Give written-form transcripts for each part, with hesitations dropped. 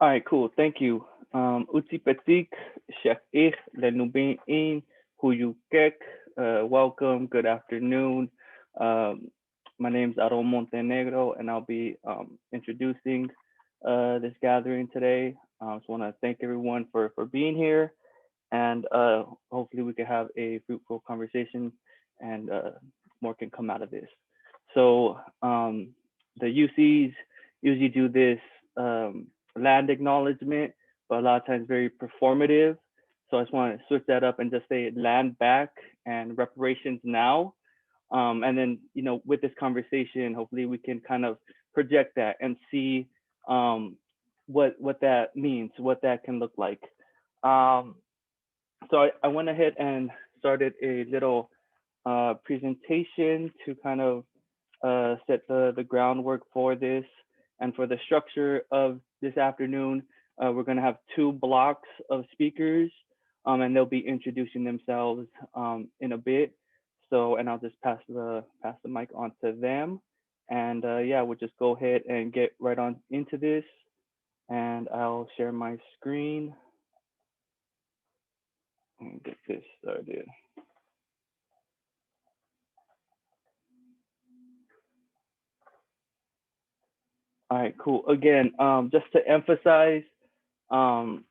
All right, cool. Thank you. Utsi Petik, Chef Ich, Lenubin In, Huyukek. Welcome. Good afternoon. Um, my name is Aaron Montenegro, and I'll be introducing this gathering today. I just want to thank everyone for being here, and hopefully we can have a fruitful conversation, and more can come out of this. So the UCs usually do this land acknowledgement, but a lot of times very performative. So I just want to switch that up and just say land back and reparations now. And then, with this conversation, hopefully we can kind of project that and see what that means, what that can look like. Um, so I went ahead and started a little presentation to kind of set the groundwork for this. And for the structure of this afternoon, we're going to have two blocks of speakers, and they'll be introducing themselves in a bit. So, and I'll just pass the mic on to them. And yeah, we'll just go ahead and get right on into this. And I'll share my screen and get this started. All right, cool. Again, just to emphasize, um,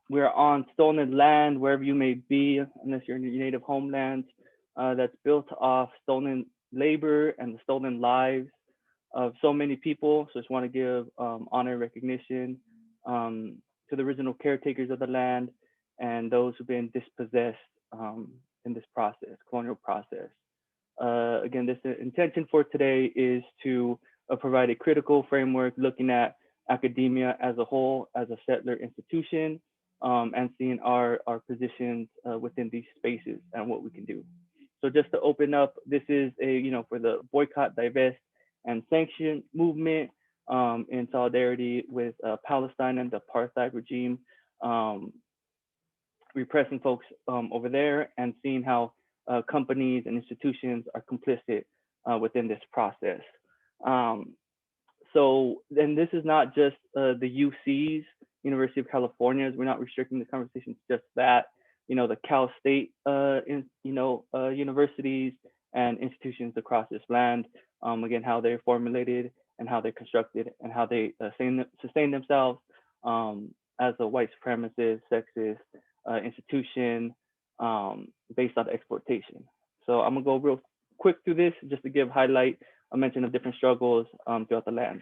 we're on stolen land, wherever you may be, unless you're in your native homeland, that's built off stolen labor and the stolen lives of so many people. So I just want to give honor and recognition to the original caretakers of the land and those who've been dispossessed in this process, colonial process. Again, this intention for today is to provide a critical framework looking at academia as a whole, as a settler institution, and seeing our positions within these spaces and what we can do. So just to open up, this is for the boycott, divest, and sanction movement in solidarity with Palestine and the apartheid regime, repressing folks over there and seeing how companies and institutions are complicit within this process. Um, so then this is not just the UCs, University of California's. We're not restricting the conversation to just that. The Cal State, universities and institutions across this land. Again, how they're formulated and how they're constructed and how they sustain themselves as a white supremacist, sexist institution based on exploitation. So I'm gonna go real quick through this just to give highlight a mention of different struggles throughout the land.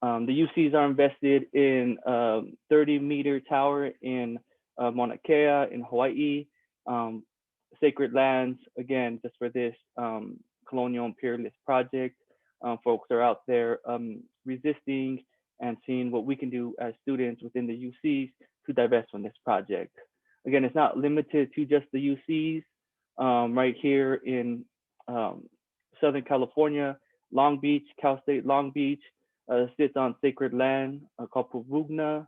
The UCs are invested in 30-meter tower in Mauna Kea in Hawaii, sacred lands, again, just for this colonial imperialist project. Folks are out there resisting and seeing what we can do as students within the UCs to divest from this project. Again, it's not limited to just the UCs. Right here in Southern California, Long Beach, Cal State Long Beach, sits on sacred land called Puvugna,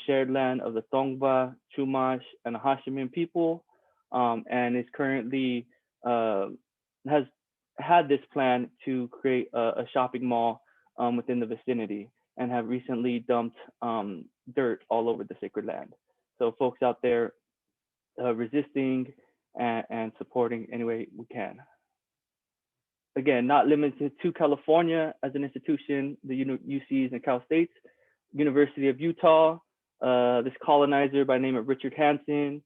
shared land of the Tongva, Chumash, and Acjachemen people, and is currently has had this plan to create a shopping mall within the vicinity and have recently dumped dirt all over the sacred land. So folks out there resisting and supporting any way we can. Again, not limited to California as an institution, the UCs and Cal States, University of Utah, this colonizer by the name of Richard Hansen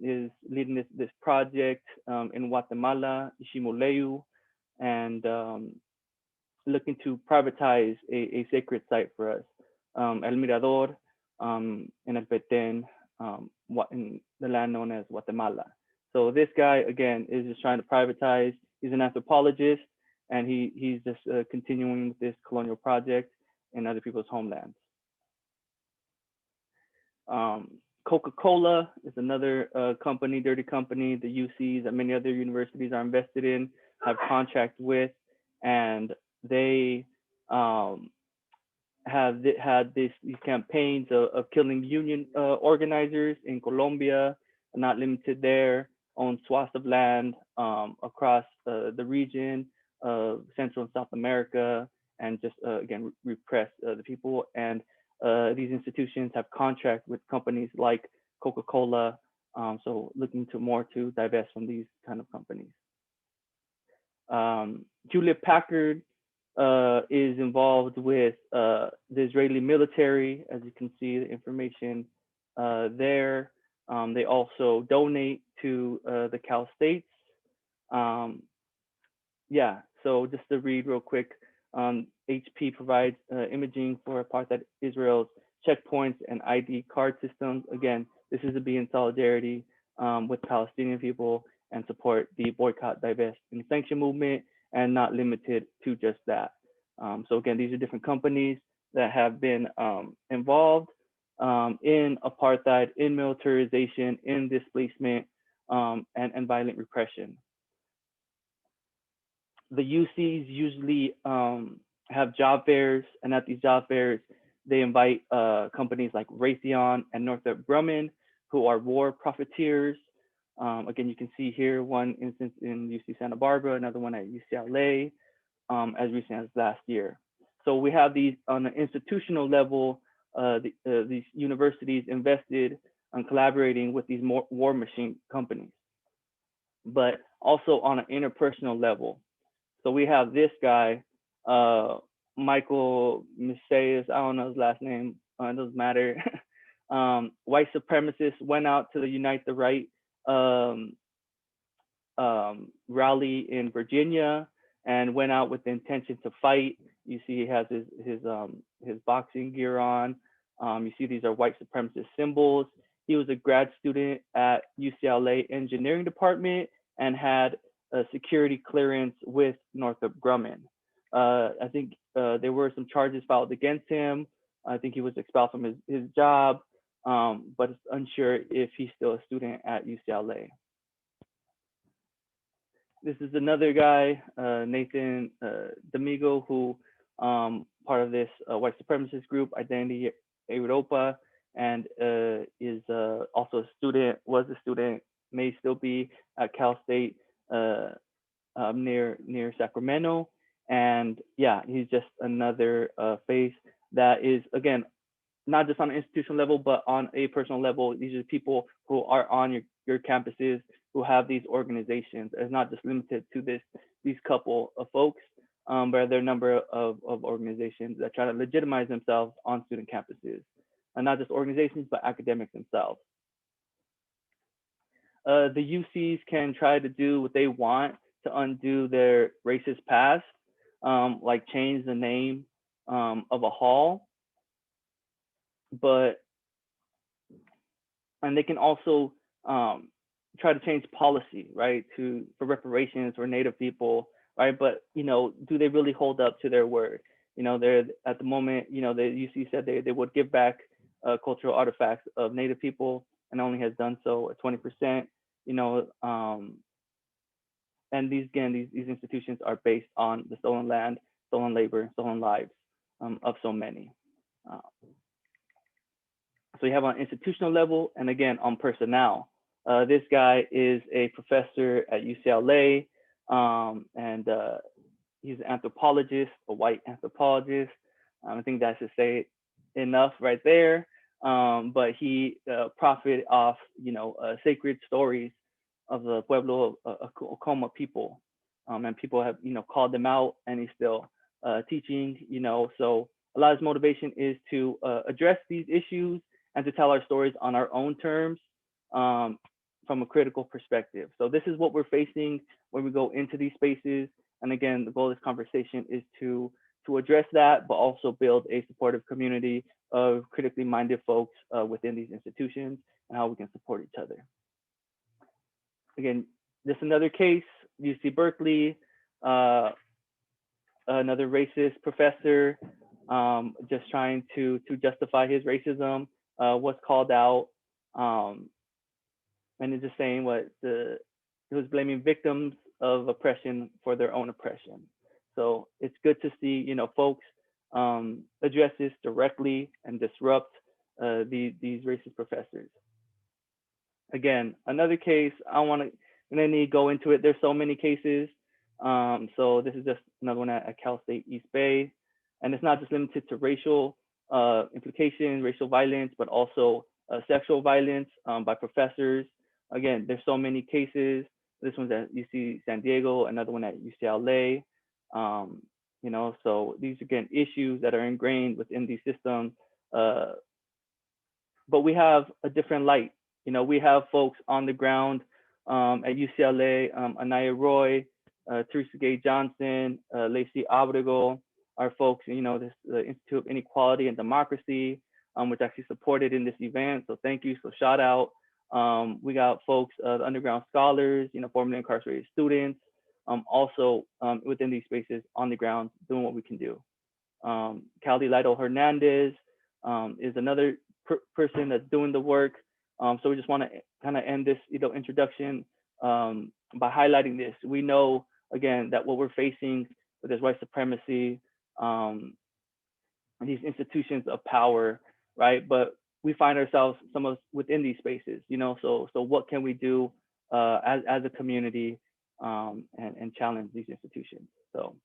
is leading this project in Guatemala, Ishimoleu, and looking to privatize a sacred site for us, El Mirador in El Petén, in the land known as Guatemala. So this guy, again, is just trying to privatize. He's an anthropologist, and he's just continuing with this colonial project in other people's homelands. Coca-Cola is another company, dirty company, the UCs and many other universities are invested in, have contract with, and they have had these campaigns of killing union organizers in Colombia, not limited there, own swaths of land across the region of Central and South America, and just again repress the people. And these institutions have contract with companies like Coca-Cola, so looking to more to divest from these kind of companies. Hewlett Packard is involved with the Israeli military, as you can see the information there. They also donate to the Cal States. Yeah, so just to read real quick, HP provides imaging for apartheid Israel's checkpoints and ID card systems. Again, this is to be in solidarity with Palestinian people and support the boycott, divest, and sanction movement, and not limited to just that. So again, these are different companies that have been involved in apartheid, in militarization, in displacement, and violent repression. The UCs usually have job fairs, and at these job fairs, they invite companies like Raytheon and Northrop Grumman, who are war profiteers. Again, you can see here one instance in UC Santa Barbara, another one at UCLA, as recent as last year. So we have these on an institutional level, these universities invested on collaborating with these war machine companies, but also on an interpersonal level. So we have this guy, Michael Miseas, I don't know his last name, it doesn't matter. White supremacists went out to the Unite the Right rally in Virginia and went out with the intention to fight. You see he has his boxing gear on. You see these are white supremacist symbols. He was a grad student at UCLA engineering department and had a security clearance with Northrop Grumman. I think there were some charges filed against him. I think he was expelled from his job, but it's unsure if he's still a student at UCLA. This is another guy, Nathan D'Amigo, who part of this white supremacist group, Identity Europa, and is also a student, was a student, may still be at Cal State near Sacramento. And yeah, he's just another face that is, again, not just on an institutional level, but on a personal level. These are people who are on your campuses, who have these organizations. It's not just limited to these couple of folks, but there are a number of organizations that try to legitimize themselves on student campuses, and not just organizations, but academics themselves. The UCs can try to do what they want to undo their racist past, like change the name of a hall, and they can also try to change policy, right, for reparations for Native people, right? But do they really hold up to their word? They're at the moment, the UC said they would give back cultural artifacts of Native people, and only has done so at 20%. And these institutions are based on the stolen land, stolen labor, stolen lives of so many. So you have on institutional level, and again on personnel. This guy is a professor at UCLA, and he's an anthropologist, a white anthropologist. I think that should say enough right there. But he profited off, sacred stories of the Pueblo Acoma people, and people have, called them out, and he's still teaching. So a lot of his motivation is to address these issues and to tell our stories on our own terms, from a critical perspective. So this is what we're facing when we go into these spaces. And again, the goal of this conversation is to address that, but also build a supportive community of critically minded folks within these institutions, and how we can support each other. Again, just another case, UC Berkeley, another racist professor, just trying to justify his racism, was called out, and it's just saying he was blaming victims of oppression for their own oppression. So it's good to see, folks address this directly and disrupt these racist professors. Again, another case, I don't want to go into it. There's so many cases. So this is just another one at Cal State East Bay. And it's not just limited to racial implications, racial violence, but also sexual violence by professors. Again, there's so many cases. This one's at UC San Diego, another one at UCLA. You know, so these again issues that are ingrained within these systems. But we have a different light. You know, we have folks on the ground at UCLA, Anaya Roy, Teresa Gay Johnson, Lacey Abrego, our folks, you know, this the Institute of Inequality and Democracy, which actually supported in this event. So thank you. So shout out. We got folks, the underground scholars, you know, formerly incarcerated students, also within these spaces on the ground doing what we can do. Caldy Lido Hernandez is another person that's doing the work. So we just want to kind of end this, you know, introduction by highlighting this. We know, again, that what we're facing with this white supremacy, these institutions of power, right? But we find ourselves some of us within these spaces, you know. So what can we do as a community and challenge these institutions? So,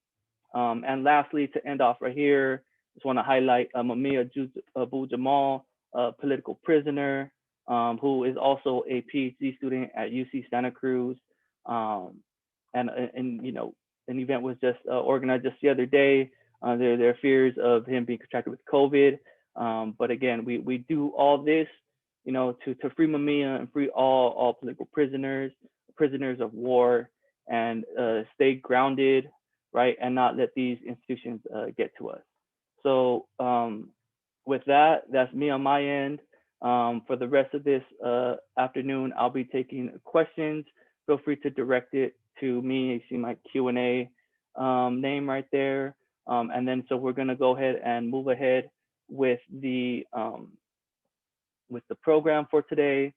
and lastly, to end off right here, just want to highlight Mumia Abu Jamal, a political prisoner, who is also a PhD student at UC Santa Cruz. And you know, an event was just organized just the other day. There are fears of him being contracted with COVID. But again, we do all this, you know, to free Mumia and free all political prisoners of war, and stay grounded, right, and not let these institutions get to us. So with that, that's me on my end. For the rest of this afternoon, I'll be taking questions. Feel free to direct it to me. You see my Q&A name right there. And then so we're gonna go ahead and move ahead with the program for today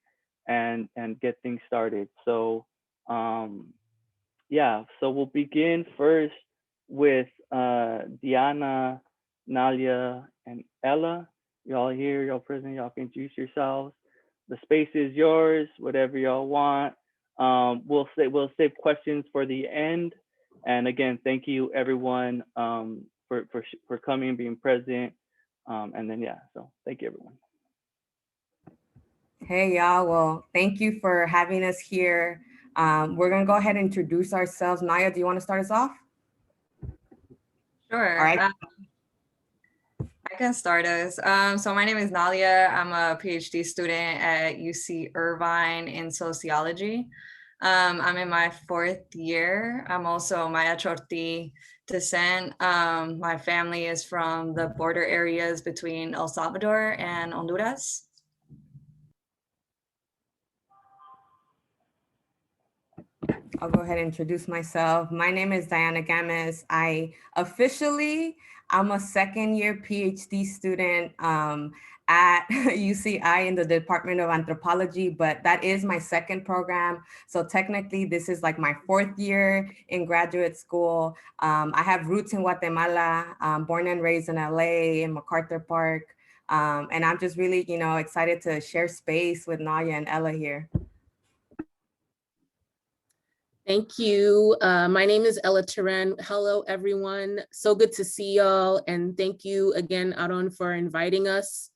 and get things started. So yeah, so we'll begin first with Diana, Nalia, and Ella. Y'all here, y'all present, y'all can introduce yourselves. The space is yours, whatever y'all want. We'll save questions for the end. And again, thank you everyone for coming, being present. And then yeah, so thank you everyone. Hey y'all, well, thank you for having us here. We're gonna go ahead and introduce ourselves. Naya, do you want to start us off? Sure. All right. I can start us. So my name is Nalia. I'm a PhD student at UC Irvine in sociology. I'm in my 4th year. I'm also Maya Chorti descent. My family is from the border areas between El Salvador and Honduras. I'll go ahead and introduce myself. My name is Diana Games. I'm a 2nd-year PhD student at UCI in the Department of Anthropology, but that is my 2nd program. So technically this is like my 4th year in graduate school. I have roots in Guatemala, born and raised in LA, in MacArthur Park. And I'm just really, you know, excited to share space with Naya and Ella here. Thank you. My name is Ella Turan. Hello, everyone. So good to see y'all. And thank you again, Aaron, for inviting us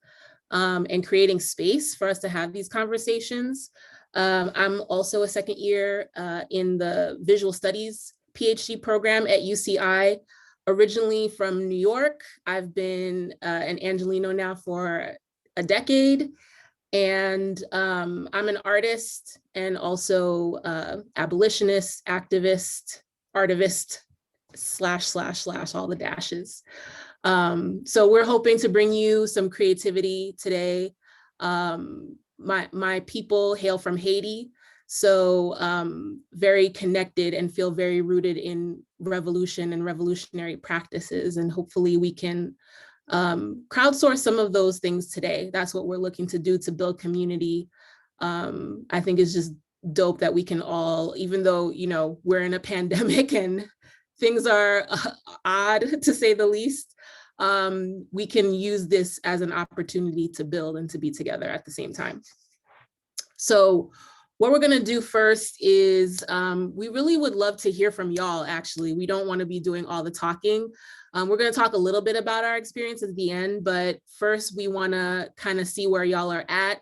and creating space for us to have these conversations. I'm also a 2nd year in the Visual Studies PhD program at UCI, originally from New York. I've been an Angelino now for a decade. And I'm an artist and also abolitionist, activist, artivist, / all the dashes. So we're hoping to bring you some creativity today. My people hail from Haiti, so very connected and feel very rooted in revolution and revolutionary practices. And hopefully we can crowdsource some of those things today. That's what we're looking to do to build community. I think it's just dope that we can all, even though, you know, we're in a pandemic and things are odd to say the least, we can use this as an opportunity to build and to be together at the same time. So What we're gonna do first is we really would love to hear from y'all, actually. We don't wanna be doing all the talking. We're gonna talk a little bit about our experience at the end, but first we wanna kind of see where y'all are at.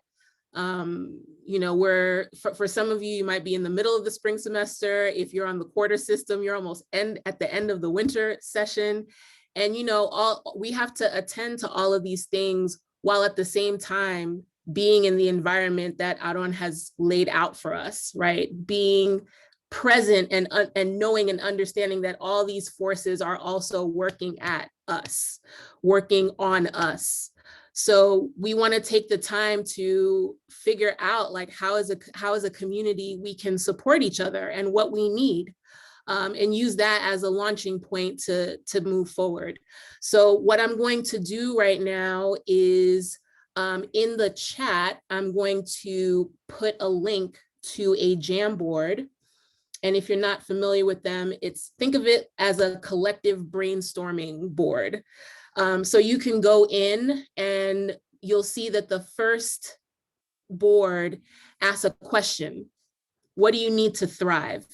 You know, for some of you, you might be in the middle of the spring semester. If you're on the quarter system, you're almost at the end of the winter session. And you know, we have to attend to all of these things while at the same time being in the environment that Aaron has laid out for us, right? Being present and knowing and understanding that all these forces are also working at us, working on us. So we want to take the time to figure out like how as a community we can support each other and what we need, and use that as a launching point to move forward. So what I'm going to do right now is in the chat, I'm going to put a link to a Jamboard. And if you're not familiar with them, think of it as a collective brainstorming board. So you can go in and you'll see that the first board asks a question. What do you need to thrive?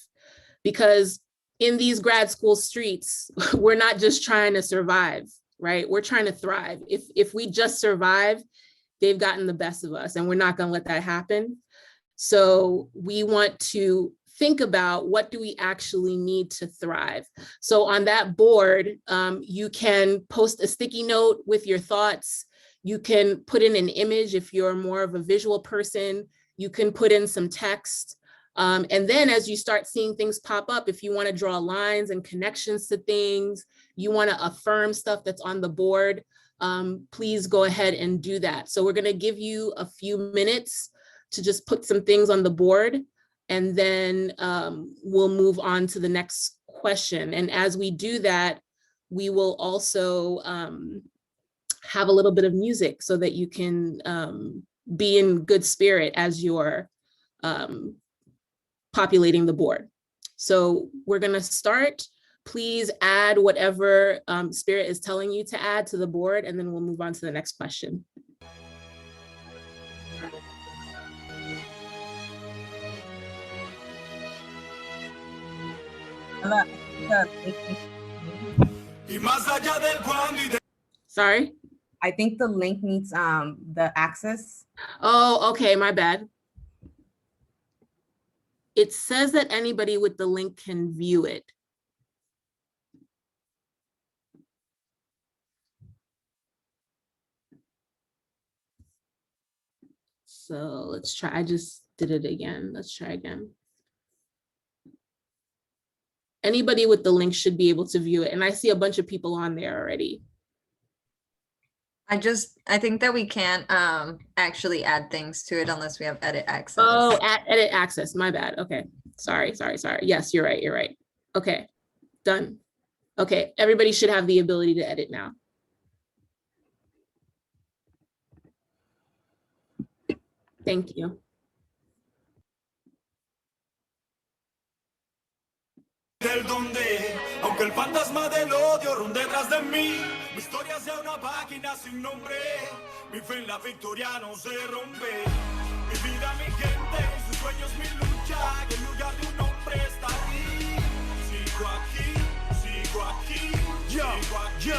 Because in these grad school streets, we're not just trying to survive, right? We're trying to thrive. If we just survive, they've gotten the best of us and we're not gonna let that happen. So we want to think about what do we actually need to thrive. So on that board, you can post a sticky note with your thoughts. You can put in an image if you're more of a visual person. You can put in some text. And then as you start seeing things pop up, if you want to draw lines and connections to things, you want to affirm stuff that's on the board, please go ahead and do that. So we're going to give you a few minutes to just put some things on the board, and then we'll move on to the next question. And as we do that, we will also have a little bit of music so that you can be in good spirit as you're populating the board. So we're going to start. Please add whatever Spirit is telling you to add to the board, and then we'll move on to the next question. Sorry? I think the link needs the access. Oh, okay, my bad. It says that anybody with the link can view it. So let's try, I just did it again. Let's try again. Anybody with the link should be able to view it. And I see a bunch of people on there already. I think that we can't actually add things to it unless we have edit access. Oh, edit access, my bad. Okay, sorry. Yes, you're right. Okay, done. Okay, everybody should have the ability to edit now. Thank you. Del donde, aunque el fantasma del odio ronde detrás de mí, mi historia sea una página sin nombre, mi fe en la victoria no se rompe, mi vida, mi gente, sus sueños, mi lucha, que el lugar de un hombre está ahí, sigo aquí, sigo aquí.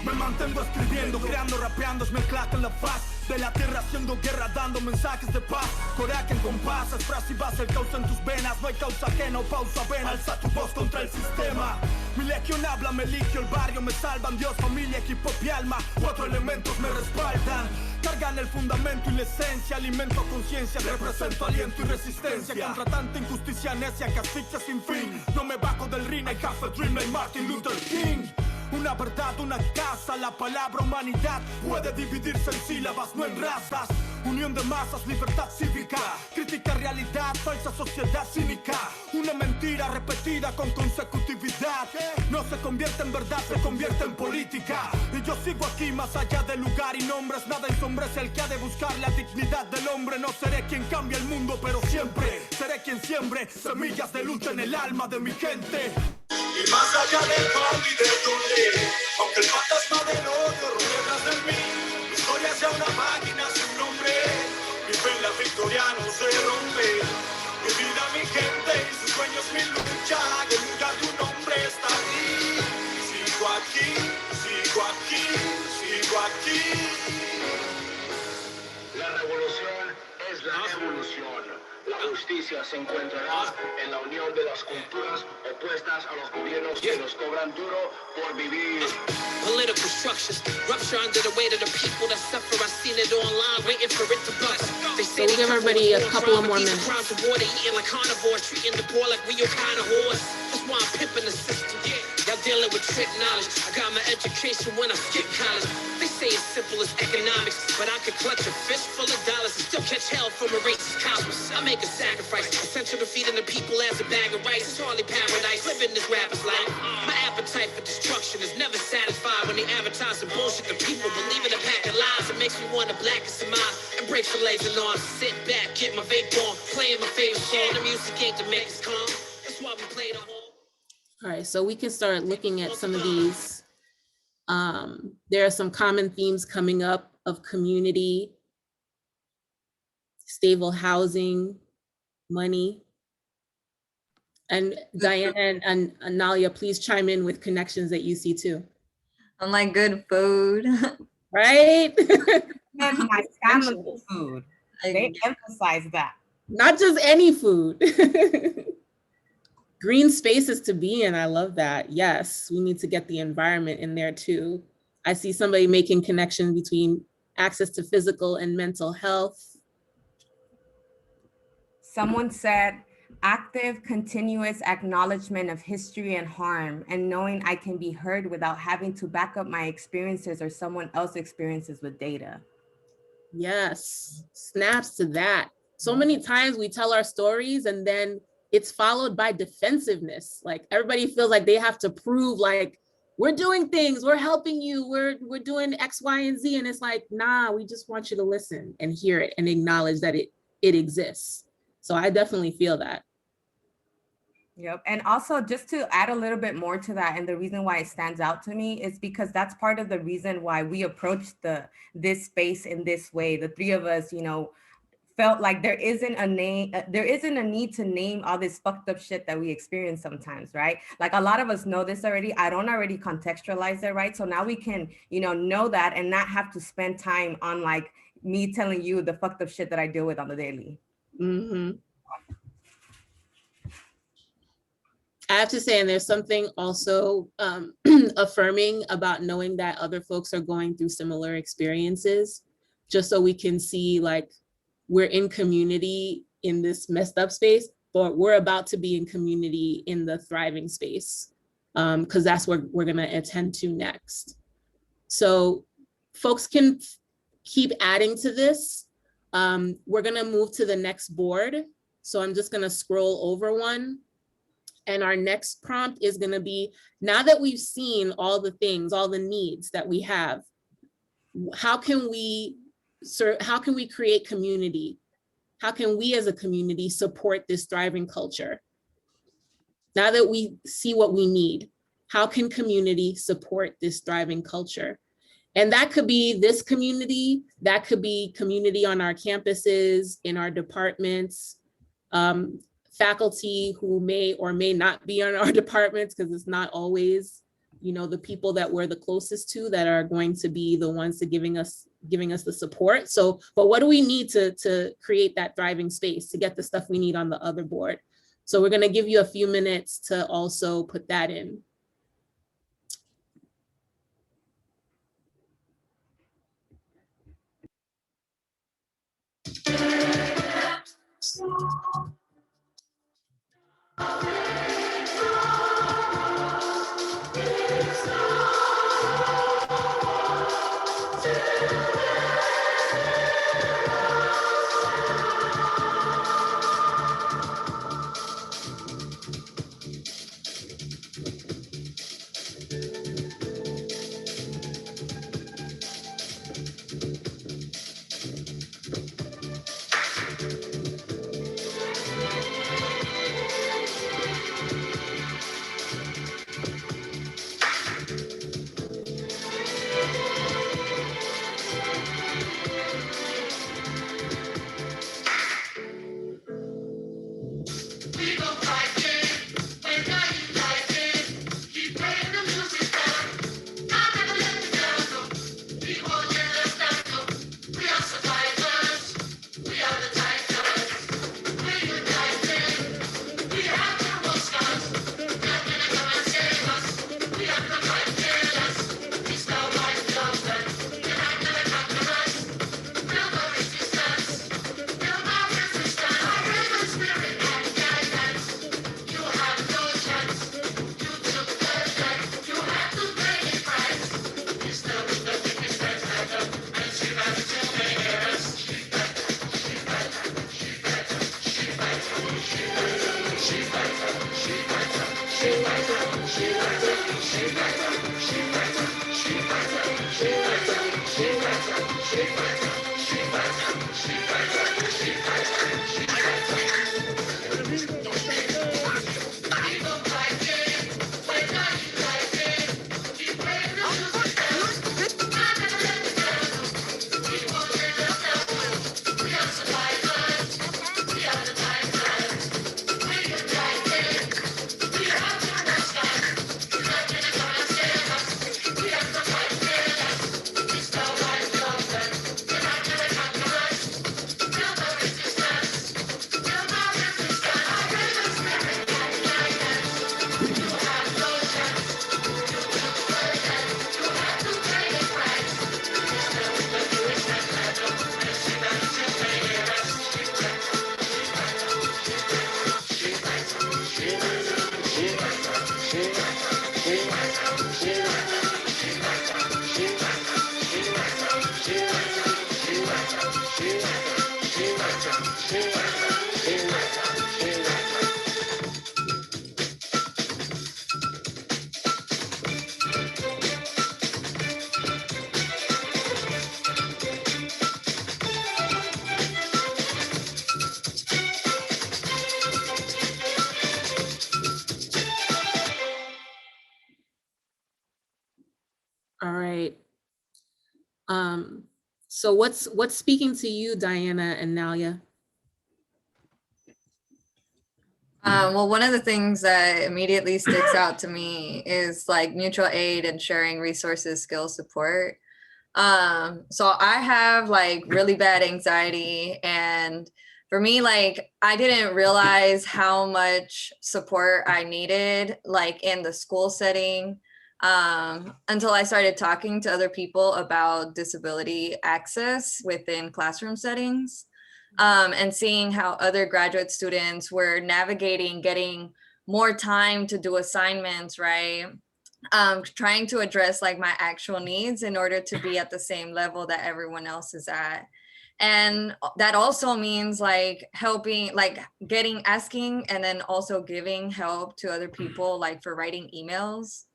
Me mantengo escribiendo, creando, rapeando, es mi claque en la faz de la tierra, haciendo guerra, dando mensajes de paz. Coraje en compás, es frase y base, el causa en tus venas. No hay causa que no pausa, ven, alza tu voz contra el sistema. Mi legión habla, me eligio, el barrio me salvan. Dios, familia, equipo y alma, 4 elementos me respaldan. Cargan el fundamento y la esencia, alimento conciencia, represento aliento y resistencia. Contra tanta injusticia necia que asfixia sin fin. No me bajo del ring, I have a dream like Martin Luther King. Una verdad, una casa, la palabra humanidad puede dividirse en sílabas, no en razas. Unión de masas, libertad cívica, crítica realidad, falsa sociedad cínica. Una mentira repetida con consecutividad no se convierte en verdad, se convierte en política. Y yo sigo aquí más allá de lugar y nombres. Nada ensombrece al que ha de buscar la dignidad del hombre. No seré quien cambie el mundo, pero siempre seré quien siembre semillas de lucha en el alma de mi gente. Y más allá del pan y del dónde, aunque el fantasma del odio ronde detrás de mí, mi historia sea una máquina sin nombre, mi fe en la victoria no se rompe. sueños, mi lucha, que nunca tu nombre está ahí. Sigo aquí, sigo aquí, sigo aquí. La revolución es la evolución. La justicia se encontrará en la unión de las culturas opuestas a los gobiernos que nos cobran duro por vivir. Political structures rupture under the weight of the people that suffer. I've seen it online, waiting for it to bust. They say we'll give everybody a couple of more minutes. Crimes of war, they eating like carnivores, treating the poor like we your kind of horse. That's why I'm pimping the system. Y'all dealing with trick knowledge. I got my education when I skip college. They say it's simple as economics, but I could clutch a fist full of dollars and still catch hell from a racist cosmos. I make a sacrifice, essential to feeding the people as a bag of rice. It's hardly paradise, living this rapper's life. My appetite for destruction is never satisfied. When they advertise some bullshit, the people believe in a pack of lies. It makes me want to blacken some eyes and break fillets and arms. Sit back, get my vape on, playing my favorite song. The music ain't to make us calm. That's why we play the whole. All right, so we can start looking at some of these. There are some common themes coming up of community, stable housing, money. And Diana and Analia, please chime in with connections that you see too. I'm like good food. Right? My family food. They emphasize that. Not just any food. Green spaces to be in, I love that. Yes, we need to get the environment in there too. I see somebody making connection between access to physical and mental health. Someone said, active, continuous acknowledgement of history and harm, and knowing I can be heard without having to back up my experiences or someone else's experiences with data. Yes, snaps to that. So many times we tell our stories and then it's followed by defensiveness. Like everybody feels like they have to prove like, we're doing things, we're helping you, we're doing X, Y, and Z. And it's like, nah, we just want you to listen and hear it and acknowledge that it exists. So I definitely feel that. Yep. And also just to add a little bit more to that, and the reason why it stands out to me is because that's part of the reason why we approached this space in this way. The three of us, felt like there isn't a need to name all this fucked up shit that we experience sometimes, right? Like a lot of us know this already. I don't already contextualize it, right? So now we can, know that and not have to spend time on like me telling you the fucked up shit that I deal with on the daily. Mm-hmm. I have to say, and there's something also affirming about knowing that other folks are going through similar experiences, just so we can see like, we're in community in this messed up space, but we're about to be in community in the thriving space, because that's what we're gonna attend to next. So folks can keep adding to this. We're gonna move to the next board. So I'm just gonna scroll over one. And our next prompt is gonna be, now that we've seen all the things, all the needs that we have, how can we create community? How can we as a community support this thriving culture? Now that we see what we need, how can community support this thriving culture? And that could be this community, that could be community on our campuses, in our departments, faculty who may or may not be on our departments, because it's not always, the people that we're the closest to that are going to be the ones to giving us the support. So, but what do we need to create that thriving space, to get the stuff we need on the other board? So we're gonna give you a few minutes to also put that in. All right. So what's speaking to you, Diana and Nalia? Well, one of the things that immediately sticks out to me is like mutual aid and sharing resources, skills, support. So I have like really bad anxiety, and for me, like I didn't realize how much support I needed like in the school setting until I started talking to other people about disability access within classroom settings. And seeing how other graduate students were navigating getting more time to do assignments, right? Trying to address like my actual needs in order to be at the same level that everyone else is at. And that also means like helping, like asking, and then also giving help to other people, like for writing emails,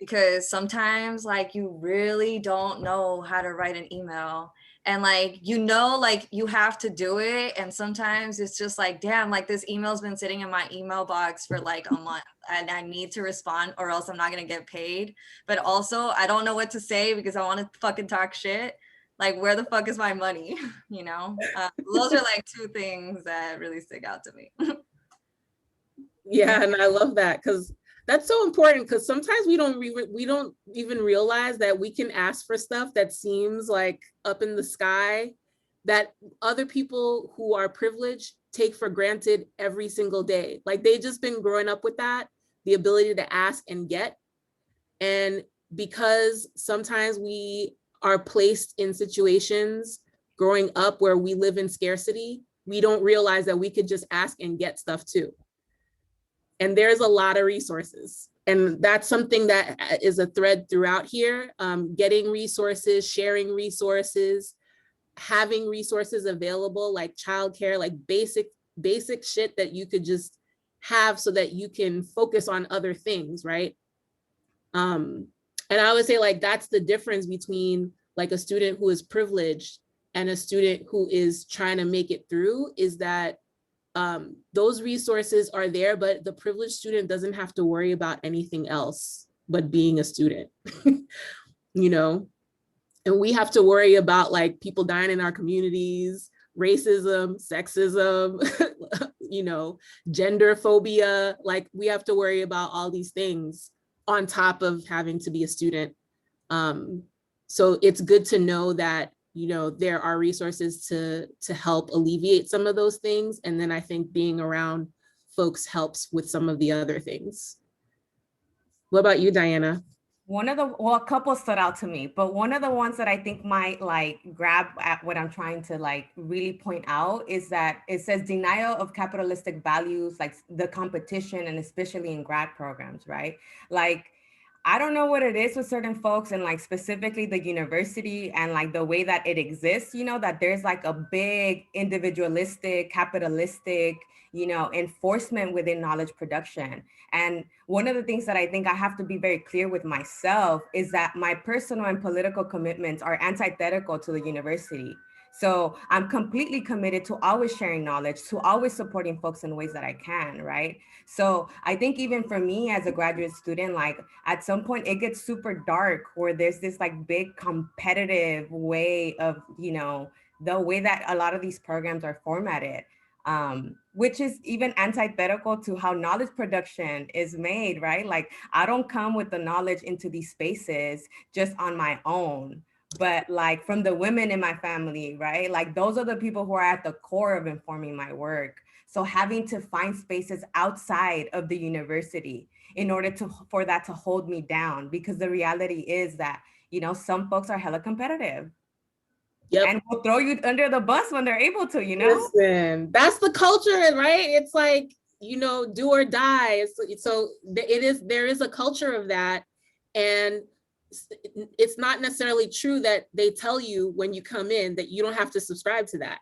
because sometimes like you really don't know how to write an email. And like, like you have to do it. And sometimes it's just like, damn, like this email's been sitting in my email box for like a month and I need to respond or else I'm not gonna get paid. But also I don't know what to say because I want to fucking talk shit. Like, where the fuck is my money? You know, those are like two things that really stick out to me. Yeah, and I love that because that's so important, because sometimes we don't even realize that we can ask for stuff that seems like up in the sky that other people who are privileged take for granted every single day. Like they've just been growing up with that, the ability to ask and get. And because sometimes we are placed in situations growing up where we live in scarcity, we don't realize that we could just ask and get stuff too. And there's a lot of resources. And that's something that is a thread throughout here, getting resources, sharing resources, having resources available like childcare, like basic shit that you could just have so that you can focus on other things, right? And I would say like, that's the difference between like a student who is privileged and a student who is trying to make it through, is that those resources are there, but the privileged student doesn't have to worry about anything else but being a student, you know? And we have to worry about like people dying in our communities, racism, sexism, you know, gender phobia. Like we have to worry about all these things on top of having to be a student. So it's good to know that, you know, there are resources to help alleviate some of those things. And then I think being around folks helps with some of the other things. What about you, Diana? A couple stood out to me, but one of the ones that I think might like grab at what I'm trying to like really point out is that it says denial of capitalistic values, like the competition, and especially in grad programs, right? Like, I don't know what it is with certain folks, and like specifically the university and like the way that it exists, you know, that there's like a big individualistic, capitalistic, you know, enforcement within knowledge production. And one of the things that I think I have to be very clear with myself is that my personal and political commitments are antithetical to the university. So I'm completely committed to always sharing knowledge, to always supporting folks in ways that I can, right? So I think even for me as a graduate student, like at some point it gets super dark where there's this like big competitive way of, you know, the way that a lot of these programs are formatted, which is even antithetical to how knowledge production is made, right? Like I don't come with the knowledge into these spaces just on my own, but like from the women in my family, right? Like those are the people who are at the core of informing my work. So having to find spaces outside of the university in order for that to hold me down, because the reality is that, you know, some folks are hella competitive. Yep. And will throw you under the bus when they're able to, you know? Listen, that's the culture, right? It's like, you know, do or die. So there is a culture of that. And it's not necessarily true that they tell you when you come in that you don't have to subscribe to that.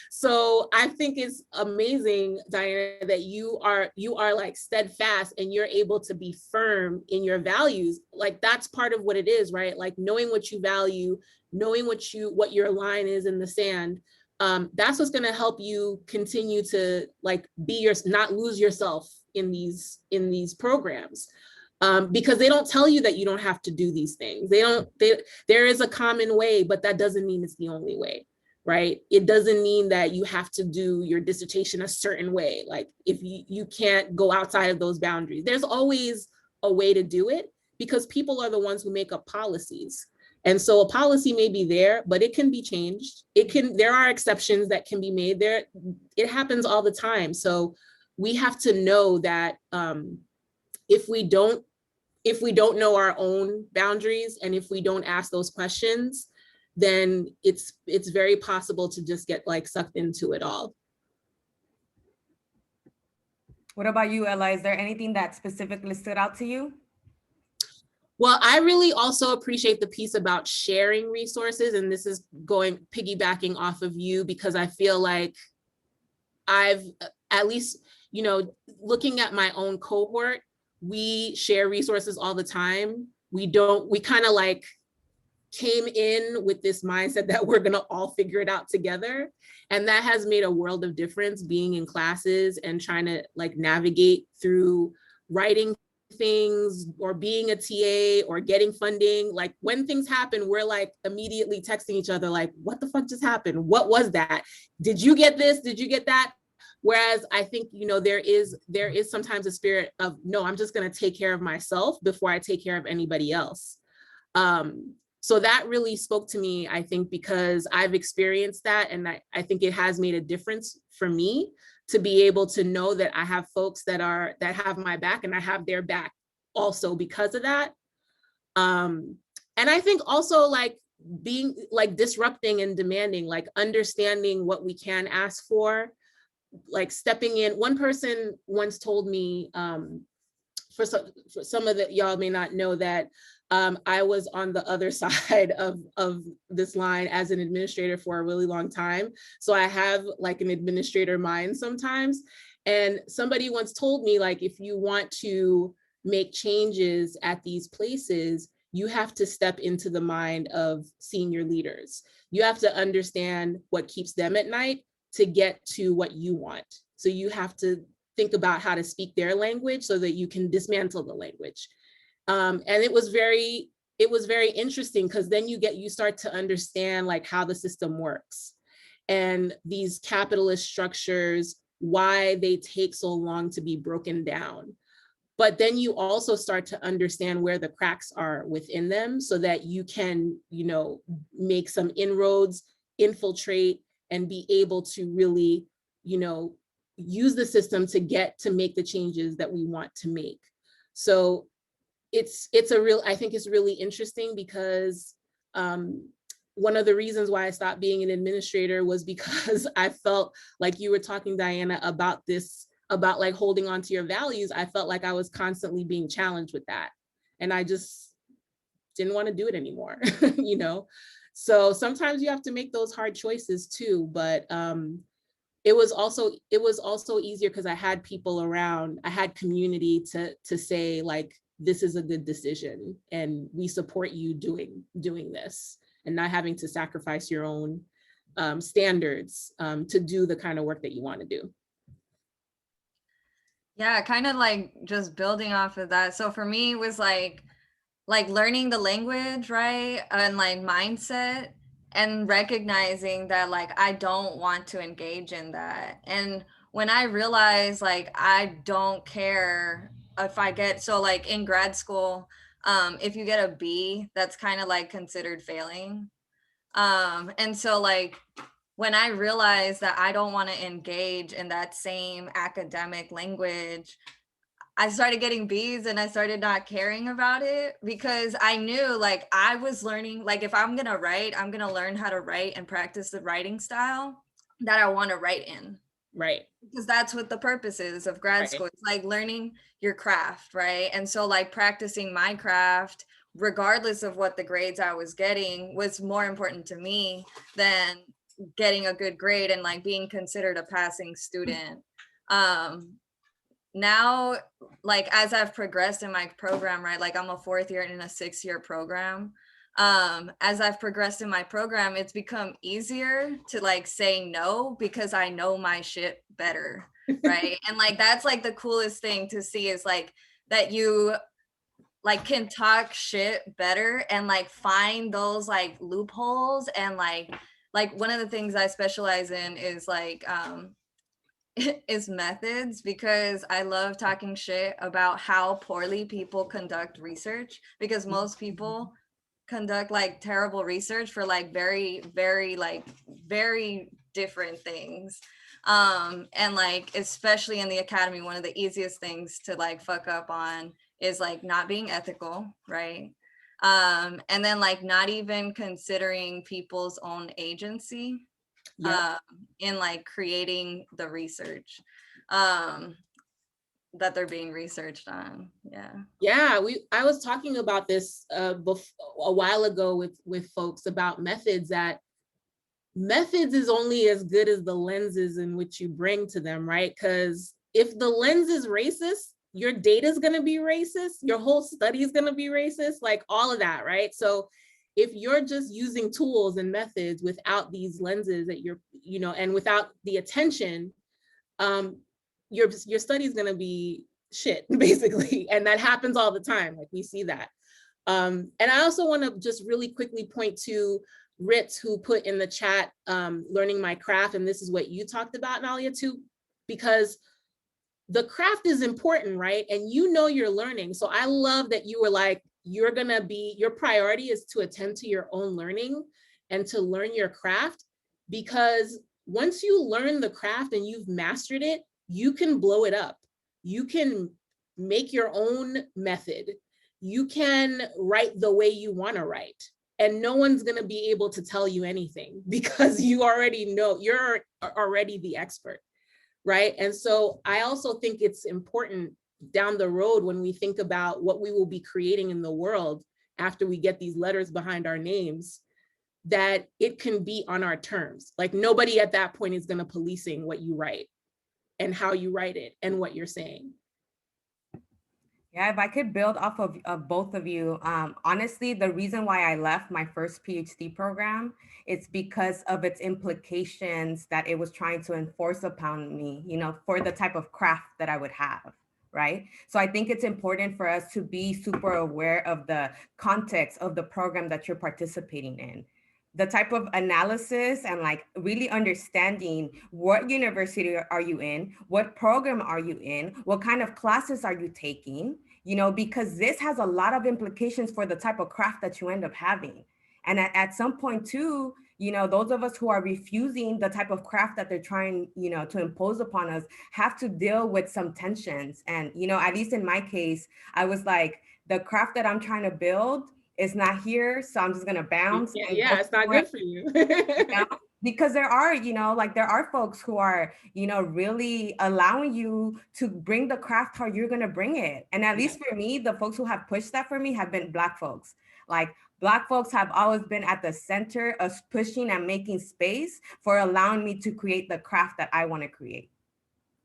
So I think it's amazing, Diana, that you are like steadfast and you're able to be firm in your values. Like that's part of what it is, right? Like knowing what you value, knowing what your line is in the sand. That's what's going to help you continue to like not lose yourself in these programs. Because they don't tell you that you don't have to do these things. There is a common way, but that doesn't mean it's the only way, right? It doesn't mean that you have to do your dissertation a certain way. Like if you can't go outside of those boundaries, there's always a way to do it because people are the ones who make up policies. And so a policy may be there, but it can be changed. There are exceptions that can be made there. It happens all the time. So we have to know that if we don't know our own boundaries and if we don't ask those questions, then it's very possible to just get like sucked into it all. What about you, Ella? Is there anything that specifically stood out to you? Well, I really also appreciate the piece about sharing resources, and this is piggybacking off of you because I feel like I've, at least, you know, looking at my own cohort, we share resources all the time. We kind of like came in with this mindset that we're gonna all figure it out together. And that has made a world of difference being in classes and trying to like navigate through writing things or being a TA or getting funding. Like when things happen, we're like immediately texting each other like, what the fuck just happened? What was that? Did you get this? Did you get that? Whereas I think, you know, there is sometimes a spirit of, no, I'm just going to take care of myself before I take care of anybody else. So that really spoke to me, I think, because I've experienced that. And I think it has made a difference for me to be able to know that I have folks that have my back and I have their back also because of that. And I think also like being like disrupting and demanding, like understanding what we can ask for, like stepping in. One person once told me, for some of y'all may not know that I was on the other side of this line as an administrator for a really long time. So I have like an administrator mind sometimes. And somebody once told me, like, if you want to make changes at these places, you have to step into the mind of senior leaders. You have to understand what keeps them at night to get to what you want. So you have to think about how to speak their language so that you can dismantle the language. And it was very interesting because then you start to understand like how the system works and these capitalist structures, why they take so long to be broken down. But then you also start to understand where the cracks are within them so that you can, you know, make some inroads, infiltrate, and be able to really, you know, use the system to make the changes that we want to make. So I think it's really interesting because one of the reasons why I stopped being an administrator was because I felt like you were talking, Diana, about like holding on to your values. I felt like I was constantly being challenged with that. and I just didn't want to do it anymore, you know? So sometimes you have to make those hard choices too, but it was also easier because I had people around, I had community to say like, this is a good decision and we support you doing this, and not having to sacrifice your own standards to do the kind of work that you want to do. Yeah, kind of like just building off of that. So for me, it was like learning the language, right? And like mindset, and recognizing that like I don't want to engage in that. And when I realized like I don't care if I get, so like in grad school, if you get a B, that's kind of like considered failing. And so like when I realized that I don't want to engage in that same academic language, I started getting B's and I started not caring about it, because I knew like I was learning, like if I'm going to write, I'm going to learn how to write and practice the writing style that I want to write in. Right. Because that's what the purpose is of grad school. It's like learning your craft, right? And so like practicing my craft, regardless of what the grades I was getting, was more important to me than getting a good grade and like being considered a passing student. Now, like as I've progressed in my program, right, like I'm a 4th year in a 6-year program. As I've progressed in my program, it's become easier to like say no, because I know my shit better, right? And like that's like the coolest thing to see, is like that you like can talk shit better and like find those like loopholes. And like one of the things I specialize in is like is methods, because I love talking shit about how poorly people conduct research, because most people conduct like terrible research for like very different things. And like especially in the academy, one of the easiest things to like fuck up on is like not being ethical, right? And then like not even considering people's own agency in like creating the research that they're being researched on. Yeah, I was talking about this a while ago with folks about methods, that methods is only as good as the lenses in which you bring to them, right? Because if the lens is racist, your data is going to be racist, your whole study is going to be racist, like all of that, right? So if you're just using tools and methods without these lenses that you're, you know, and without the attention, your study is going to be shit, basically. And that happens all the time. Like we see that. And I also want to just really quickly point to Ritz, who put in the chat, learning my craft. And this is what you talked about, Nalia, too, because the craft is important, right? And you know you're learning. So I love that you were like, your priority is to attend to your own learning and to learn your craft, because once you learn the craft and you've mastered it, you can blow it up. You can make your own method. You can write the way you want to write, and no one's going to be able to tell you anything, because you already know, you're already the expert, right? And so I also think it's important down the road, when we think about what we will be creating in the world after we get these letters behind our names, that it can be on our terms. Like nobody at that point is going to policing what you write and how you write it and what you're saying. Yeah, if I could build off of both of you, honestly, the reason why I left my first PhD program is because of its implications that it was trying to enforce upon me, you know, for the type of craft that I would have, right? So I think it's important for us to be super aware of the context of the program that you're participating in. The type of analysis and like really understanding what university are you in, what program are you in, what kind of classes are you taking, you know, because this has a lot of implications for the type of craft that you end up having. And at some point too, you know, those of us who are refusing the type of craft that they're trying, you know, to impose upon us have to deal with some tensions. And, you know, at least in my case, I was like, the craft that I'm trying to build, it's not here, so I'm just gonna bounce. Yeah, it's not good for you. You know? Because there are, like there are folks who are, really allowing you to bring the craft how you're going to bring it. And at least for me, the folks who have pushed that for me have been Black folks. Like Black folks have always been at the center of pushing and making space for allowing me to create the craft that I want to create.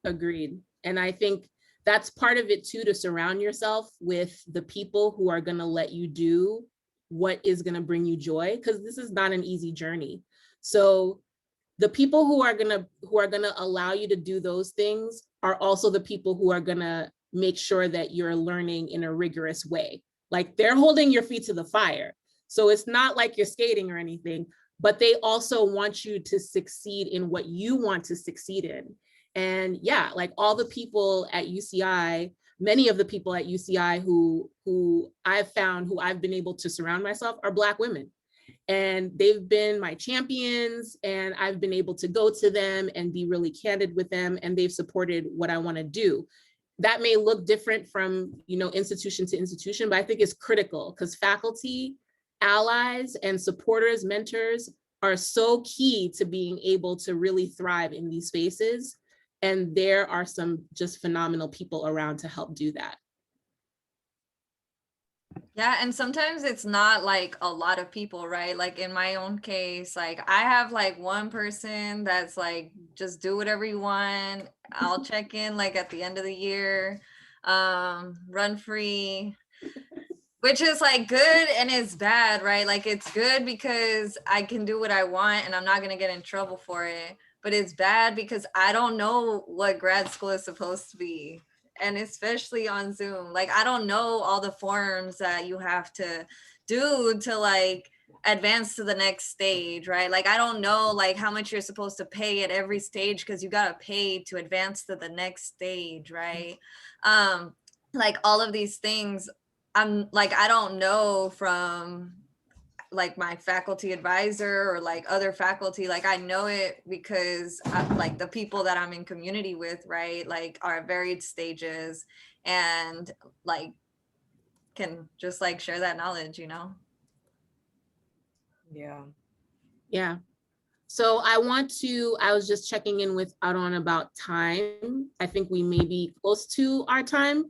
Agreed. And I think that's part of it too, to surround yourself with the people who are going to let you do what is going to bring you joy, because this is not an easy journey. So the people who are gonna allow you to do those things are also the people who are gonna make sure that you're learning in a rigorous way. Like they're holding your feet to the fire. So it's not like you're skating or anything, but they also want you to succeed in what you want to succeed in. And yeah, like all the people at UCI, many of the people at UCI who I've found, who I've been able to surround myself, are Black women. And they've been my champions, and I've been able to go to them and be really candid with them, and they've supported what I want to do. That may look different from, institution to institution, but I think it's critical because faculty, allies, and supporters, mentors are so key to being able to really thrive in these spaces. And there are some just phenomenal people around to help do that. Yeah, and sometimes it's not like a lot of people, right? Like in my own case, like I have like one person that's like, just do whatever you want. I'll check in like at the end of the year, run free, which is like good and it's bad, right? Like it's good because I can do what I want and I'm not gonna get in trouble for it. But it's bad because I don't know what grad school is supposed to be. And especially on Zoom, like I don't know all the forms that you have to do to like advance to the next stage, right? Like I don't know like how much you're supposed to pay at every stage because you gotta pay to advance to the next stage, right? Like all of these things, I'm like, I don't know from like my faculty advisor or like other faculty, like I know it because like the people that I'm in community with, right, like are at varied stages and like can just like share that knowledge, Yeah. So I was just checking in with Aron about time. I think we may be close to our time.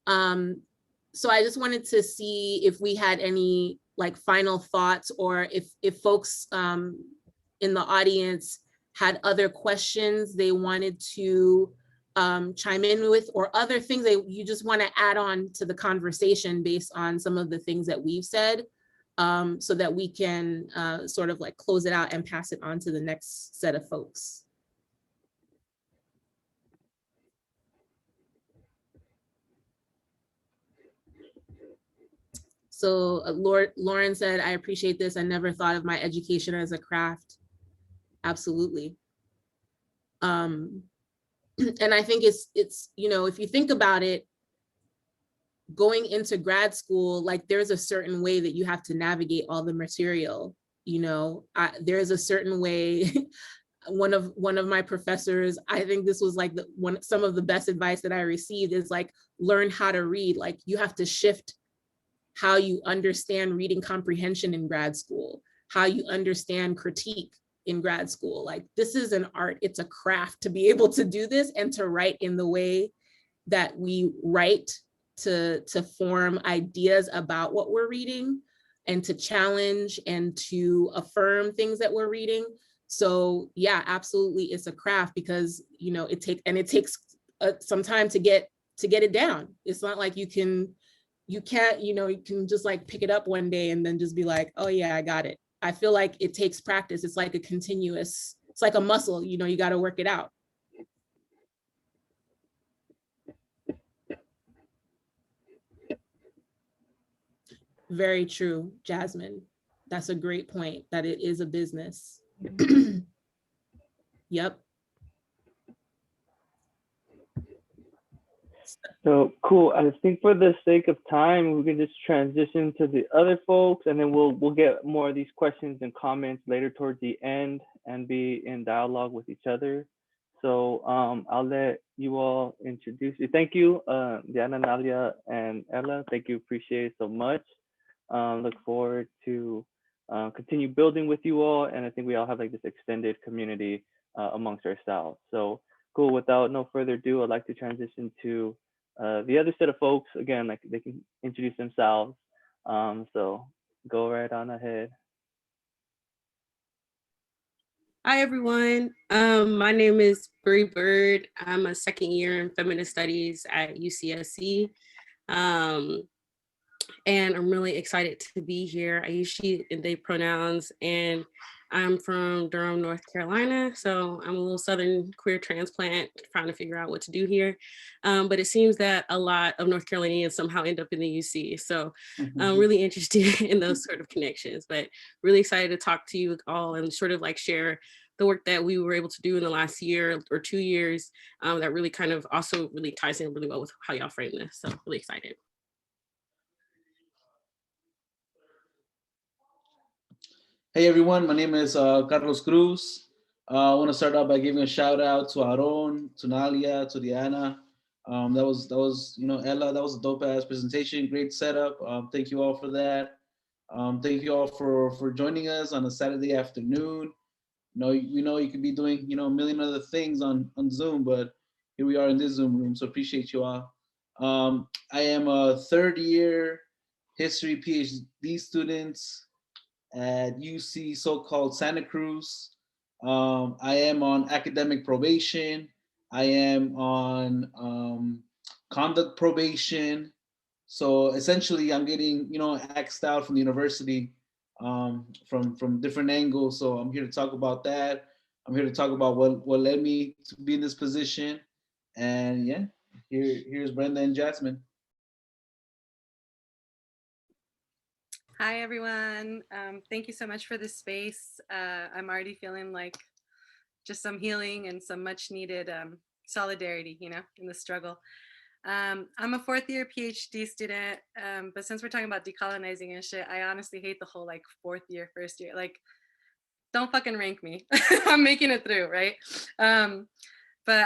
So I just wanted to see if we had any like final thoughts, or if folks in the audience had other questions they wanted to chime in with, or other things you just want to add on to the conversation based on some of the things that we've said, so that we can sort of like close it out and pass it on to the next set of folks. So Lauren said, I appreciate this. I never thought of my education as a craft. Absolutely. And I think it's, if you think about it, going into grad school, like there's a certain way that you have to navigate all the material. There's a certain way. One of my professors, I think this was like some of the best advice that I received is like, learn how to read. Like you have to shift how you understand reading comprehension in grad school, how you understand critique in grad school. Like this is an art, it's a craft to be able to do this and to write in the way that we write, to form ideas about what we're reading and to challenge and to affirm things that we're reading. So yeah, absolutely, it's a craft because it takes some time to get it down. It's not like you can just like pick it up one day and then just be like, oh yeah, I got it. I feel like it takes practice. It's like it's like a muscle, you got to work it out. Very true, Jasmine. That's a great point, that it is a business. Yep. So cool. I think for the sake of time, we can just transition to the other folks, and then we'll get more of these questions and comments later towards the end and be in dialogue with each other. So I'll let you all introduce you. Thank you, Diana, Nalia, and Ella. Thank you. Appreciate it so much. Look forward to continue building with you all. And I think we all have like this extended community amongst ourselves. So cool. Without no further ado, I'd like to transition to the other set of folks. Again, like they can introduce themselves. So go right on ahead. Hi, everyone. My name is Bree Bird. I'm a second year in feminist studies at UCSC. And I'm really excited to be here. I use she and they pronouns, and I'm from Durham, North Carolina. So I'm a little Southern queer transplant trying to figure out what to do here. But it seems that a lot of North Carolinians somehow end up in the UC. So I'm really interested in those sort of connections, but really excited to talk to you all and sort of like share the work that we were able to do in the last year or 2 years that really kind of also really ties in really well with how y'all frame this. So really excited. Hey everyone, my name is Carlos Cruz. I want to start out by giving a shout out to Aaron, to Nalia, to Diana. That was Ella, that was a dope ass presentation, great setup. Thank you all for that. Thank you all for joining us on a Saturday afternoon. We know you could be doing a million other things on Zoom, but here we are in this Zoom room, so appreciate you all. I am a third year history PhD student at UC so-called Santa Cruz. I am on academic probation. I am on conduct probation. So essentially I'm getting, axed out from the university from different angles. So I'm here to talk about that. I'm here to talk about what led me to be in this position. And yeah, here's Brenda and Jasmine. Hi, everyone. Thank you so much for this space. I'm already feeling like just some healing and some much needed solidarity, in the struggle. I'm a fourth year PhD student, but since we're talking about decolonizing and shit, I honestly hate the whole like fourth year, first year, like don't fucking rank me. I'm making it through, right? But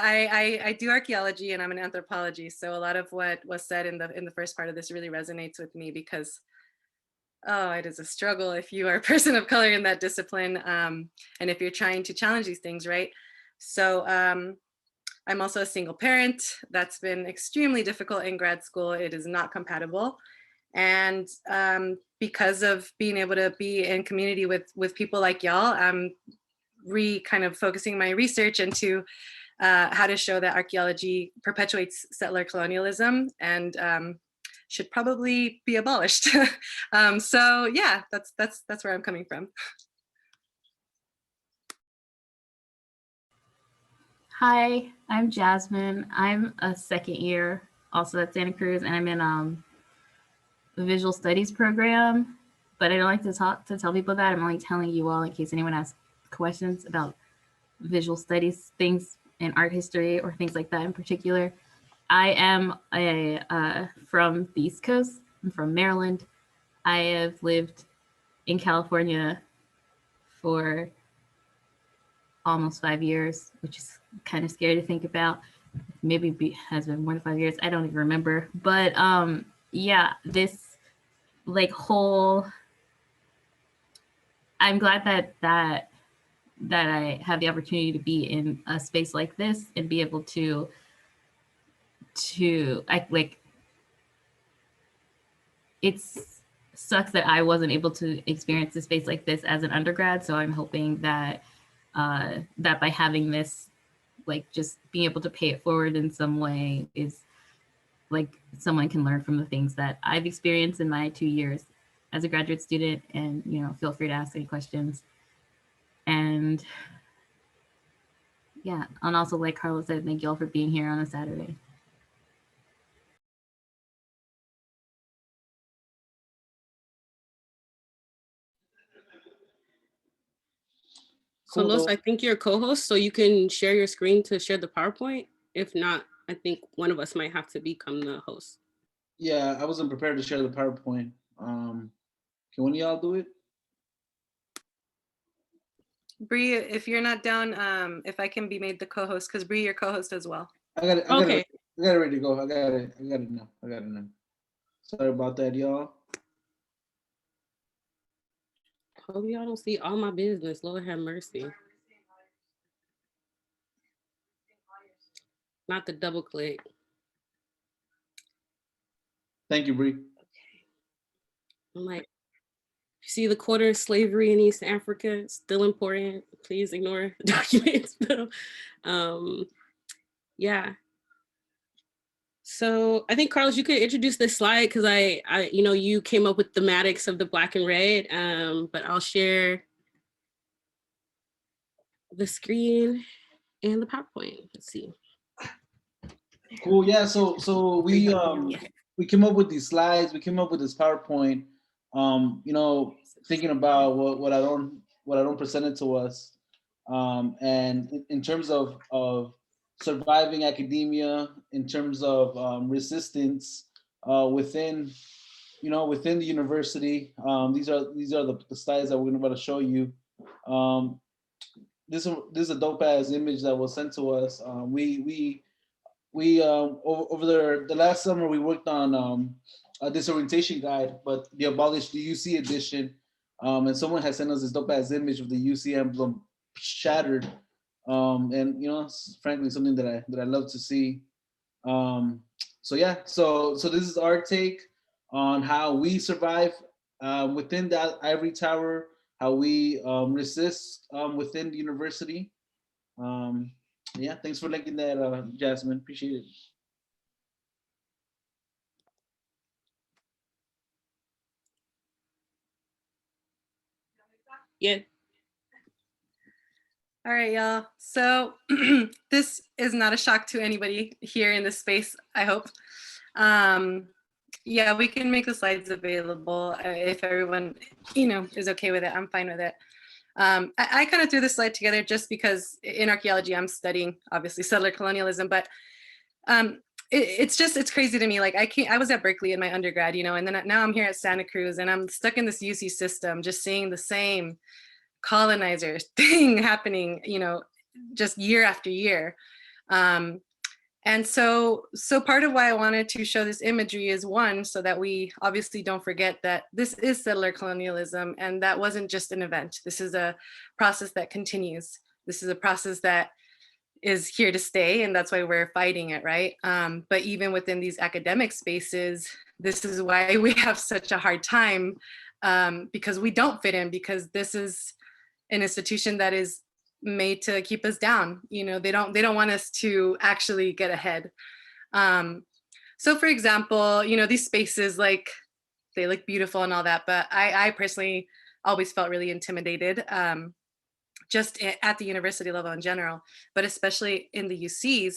I do archaeology and I'm an anthropology. So a lot of what was said in the first part of this really resonates with me because it is a struggle if you are a person of color in that discipline, and if you're trying to challenge these things, right? So I'm also a single parent. That's been extremely difficult in grad school. It is not compatible. And because of being able to be in community with people like y'all, I'm kind of focusing my research into how to show that archaeology perpetuates settler colonialism and should probably be abolished. So yeah, that's where I'm coming from. Hi, I'm Jasmine. I'm a second year also at Santa Cruz, and I'm in the visual studies program, but I don't like to tell people that. I'm only telling you all in case anyone has questions about visual studies, things in art history or things like that in particular. I am from the East Coast. I'm from Maryland. I have lived in California for almost 5 years, which is kind of scary to think about. Maybe has been more than 5 years. I don't even remember. But yeah, this like whole, I'm glad that I have the opportunity to be in a space like this and be able to it sucks that I wasn't able to experience a space like this as an undergrad. So I'm hoping that that by having this, like just being able to pay it forward in some way is like someone can learn from the things that I've experienced in my 2 years as a graduate student. And, feel free to ask any questions. And yeah, and also like Carlos said, thank you all for being here on a Saturday. Carlos, I think you're a co-host, so you can share your screen to share the PowerPoint. If not, I think one of us might have to become the host. Yeah, I wasn't prepared to share the PowerPoint. Can one of y'all do it? Bree, if you're not down, if I can be made the co-host, because Bree, you're co-host as well. I got it ready to go. I got it now. Sorry about that, y'all. Hope y'all don't see all my business. Lord have mercy. Not the double click. Thank you, Bree. I'm like, you see the quarter of slavery in East Africa, it's still important. Please ignore the documents. Yeah. So I think, Carlos, you could introduce this slide because you came up with thematics of the Black and red, but I'll share the screen and the PowerPoint. Let's see. Cool. Yeah. So we came up with these slides. We came up with this PowerPoint. Thinking about what I don't presented to us, and in terms of surviving academia, in terms of resistance within the university. These are the slides that we're about to show you. This is a dope ass image that was sent to us. We over the last summer we worked on a disorientation guide, but the Abolish the UC edition, and someone has sent us this dope ass image of the UC emblem shattered, and it's frankly something that I love to see. So this is our take on how we survive within that ivory tower, how we resist within the university. Yeah, thanks for linking that, Jasmine. Appreciate it. Yeah. All right, y'all. So this is not a shock to anybody here in this space, I hope. Yeah, we can make the slides available if everyone, is okay with it. I'm fine with it. I kind of threw this slide together just because in archaeology, I'm studying, obviously, settler colonialism, but it's crazy to me. Like I was at Berkeley in my undergrad, and then now I'm here at Santa Cruz and I'm stuck in this UC system, just seeing the same colonizer thing happening, just year after year. And so part of why I wanted to show this imagery is one, so that we obviously don't forget that this is settler colonialism and that wasn't just an event. This is a process that continues. This is a process that is here to stay, and that's why we're fighting it, right? But even within these academic spaces, this is why we have such a hard time, because we don't fit in, because this is an institution that is made to keep us down. They don't want us to actually get ahead. So for example, these spaces, like, they look beautiful and all that, but I personally always felt really intimidated, just at the university level in general, but especially in the UCs.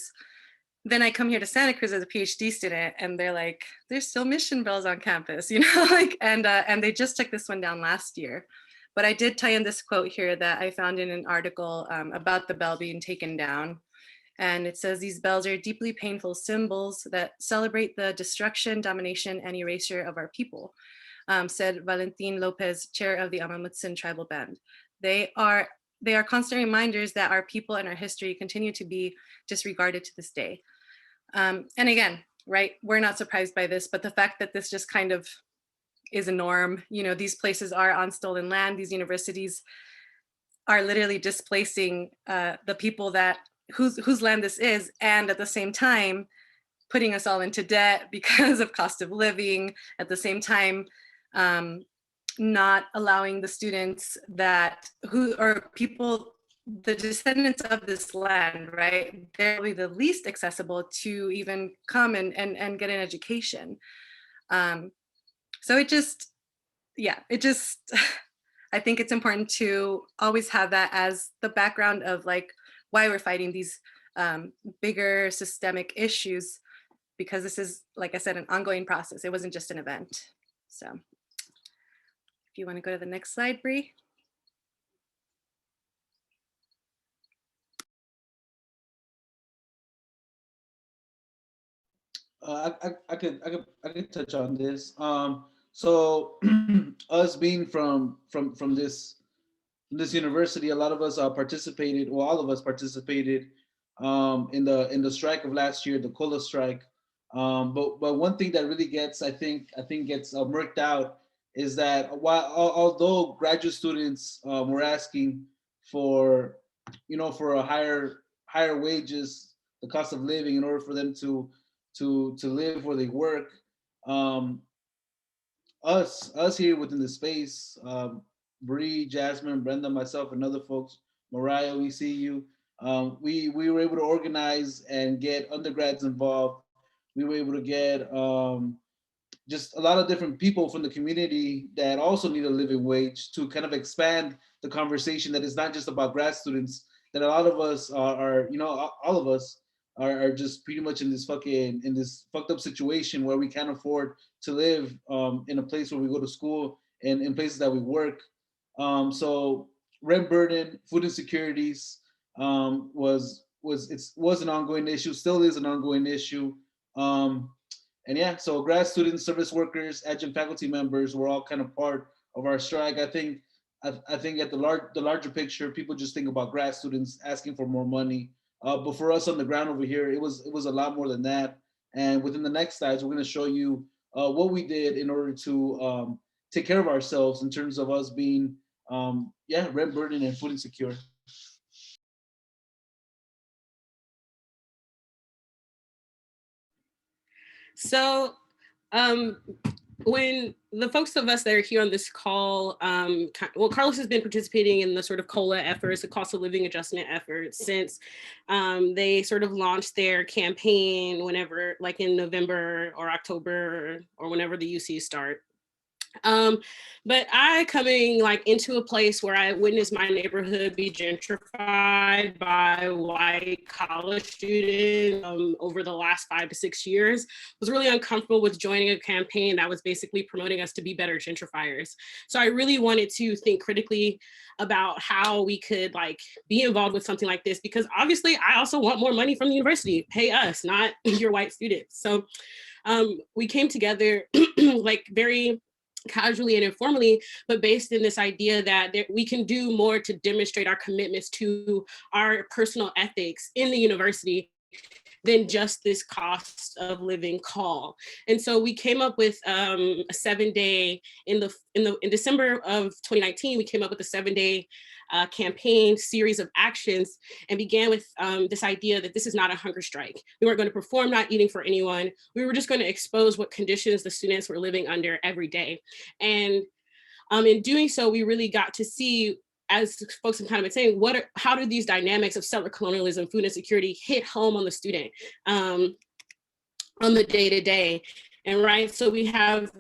Then I come here to Santa Cruz as a PhD student and they're like, there's still mission bells on campus, and they just took this one down last year. But I did tie in this quote here that I found in an article about the bell being taken down. And it says, these bells are deeply painful symbols that celebrate the destruction, domination, and erasure of our people, said Valentin Lopez, chair of the Amamutsin tribal band. They are constant reminders that our people and our history continue to be disregarded to this day. And again, right, we're not surprised by this, but the fact that this just kind of is a norm. These places are on stolen land. These universities are literally displacing the people whose land this is, and at the same time putting us all into debt because of cost of living. At the same time, not allowing the students people, the descendants of this land, right? They're really the least accessible to even come and get an education. So it just, I think it's important to always have that as the background of like why we're fighting these bigger systemic issues, because this is, like I said, an ongoing process. It wasn't just an event. So if you want to go to the next slide, Bree. I could touch on this. So us being from this university, a lot of us participated, well, all of us participated in the strike of last year, the COLA strike. But one thing that really gets, I think gets murked out is that although graduate students were asking for, for a higher wages, the cost of living in order for them to live where they work, us here within the space, Bree, Jasmine, Brenda, myself, and other folks, Mariah, we see you. We were able to organize and get undergrads involved. We were able to get just a lot of different people from the community that also need a living wage to kind of expand the conversation, that is not just about grad students, that a lot of us are all of us are just pretty much in this fucked up situation where we can't afford to live in a place where we go to school and in places that we work. So rent burden, food insecurities was an ongoing issue, still is an ongoing issue. And yeah, so grad students, service workers, adjunct faculty members were all kind of part of our strike. I think at the larger picture, people just think about grad students asking for more money. But for us on the ground over here, it was a lot more than that. And within the next slides, we're going to show you what we did in order to take care of ourselves in terms of us being, rent burden and food insecure. So when the folks of us that are here on this call, Carlos has been participating in the sort of COLA efforts, the cost of living adjustment efforts, since they sort of launched their campaign whenever, like in November or October or whenever the UCs start. But I coming like into a place where I witnessed my neighborhood be gentrified by white college students over the last 5 to 6 years, was really uncomfortable with joining a campaign that was basically promoting us to be better gentrifiers. So I really wanted to think critically about how we could like be involved with something like this, because obviously I also want more money from the university, pay us, not your white students. So we came together like very casually and informally, but based in this idea that we can do more to demonstrate our commitments to our personal ethics in the university than just this cost of living call. And so we came up with a 7-day in December of 2019, we came up with a 7-day campaign series of actions, and began with this idea that this is not a hunger strike. We weren't going to perform not eating for anyone. We were just going to expose what conditions the students were living under every day. And in doing so, we really got to see, as folks have kind of been saying, how do these dynamics of settler colonialism, food insecurity hit home on the student on the day-to-day. And right, so we have,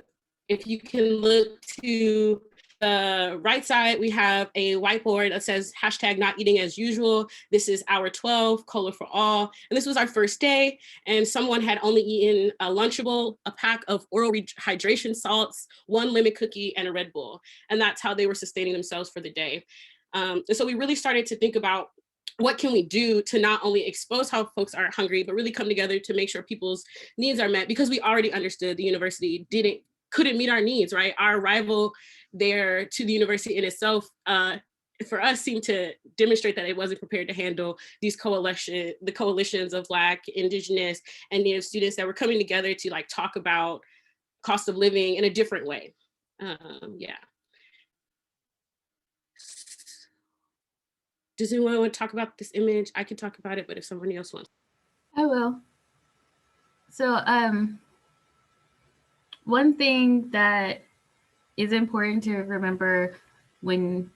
if you can look to the right side, we have a whiteboard that says #NotEatingAsUsual. This is hour 12, Cola for all. And this was our first day. And someone had only eaten a Lunchable, a pack of oral hydration salts, 1 lemon cookie, and a Red Bull. And that's how they were sustaining themselves for the day. And so we really started to think about what can we do to not only expose how folks are hungry, but really come together to make sure people's needs are met, because we already understood the university couldn't meet our needs, right? Our arrival there to the university in itself, for us, seemed to demonstrate that it wasn't prepared to handle the coalitions of Black, Indigenous, and Native students that were coming together to like talk about cost of living in a different way. Yeah. Does anyone want to talk about this image? I can talk about it, but if somebody else wants. I will. So one thing that is important to remember when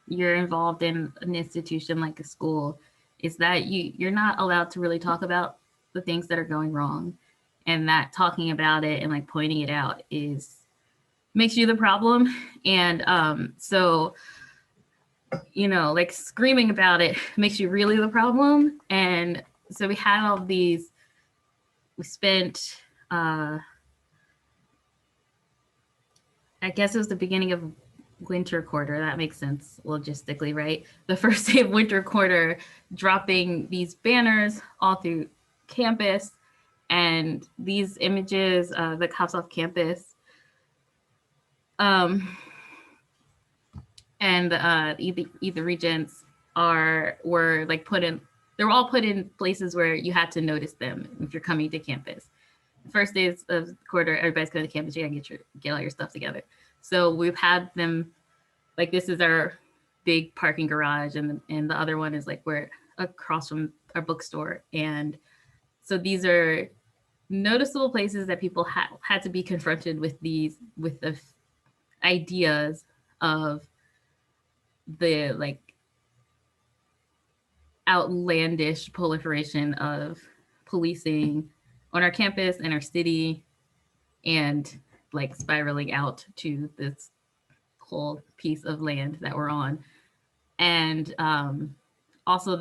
you're involved in an institution like a school is that you're not allowed to really talk about the things that are going wrong, and that talking about it and like pointing it out makes you the problem. And so, you know, like screaming about it makes you really the problem. And so we had all these, we spent, I guess it was the beginning of winter quarter. That makes sense logistically, right? The first day of winter quarter, dropping these banners all through campus, and these images, the cops off campus, and the regents were like they were all put in places where you had to notice them if you're coming to campus. The first days of the quarter, everybody's going to campus, you gotta get all your stuff together. So we've had them, like this is our big parking garage, and the other one is like we're across from our bookstore. And so these are noticeable places that people had to be confronted with the ideas of the like outlandish proliferation of policing on our campus and our city, and like spiraling out to this whole piece of land that we're on. And also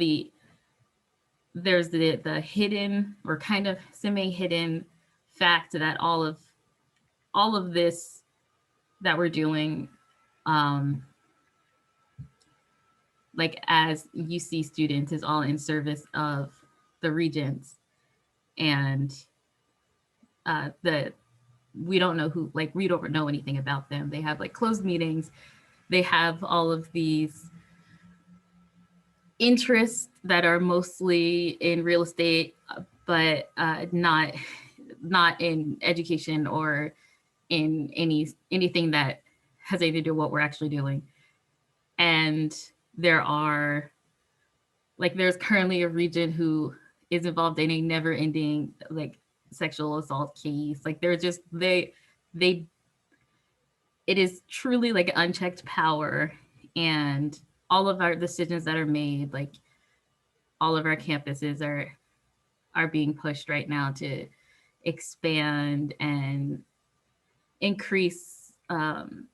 there's the hidden or kind of semi-hidden fact that all of this that we're doing, like as UC students, is all in service of the regents. And we don't know who, like we don't know anything about them. They have like closed meetings. They have all of these interests that are mostly in real estate, but not in education or in anything that has anything to do with what we're actually doing. And there's currently a regent who is involved in a never-ending like sexual assault case. Like they're just it is truly like unchecked power, and all of our decisions that are made, like all of our campuses are being pushed right now to expand and increase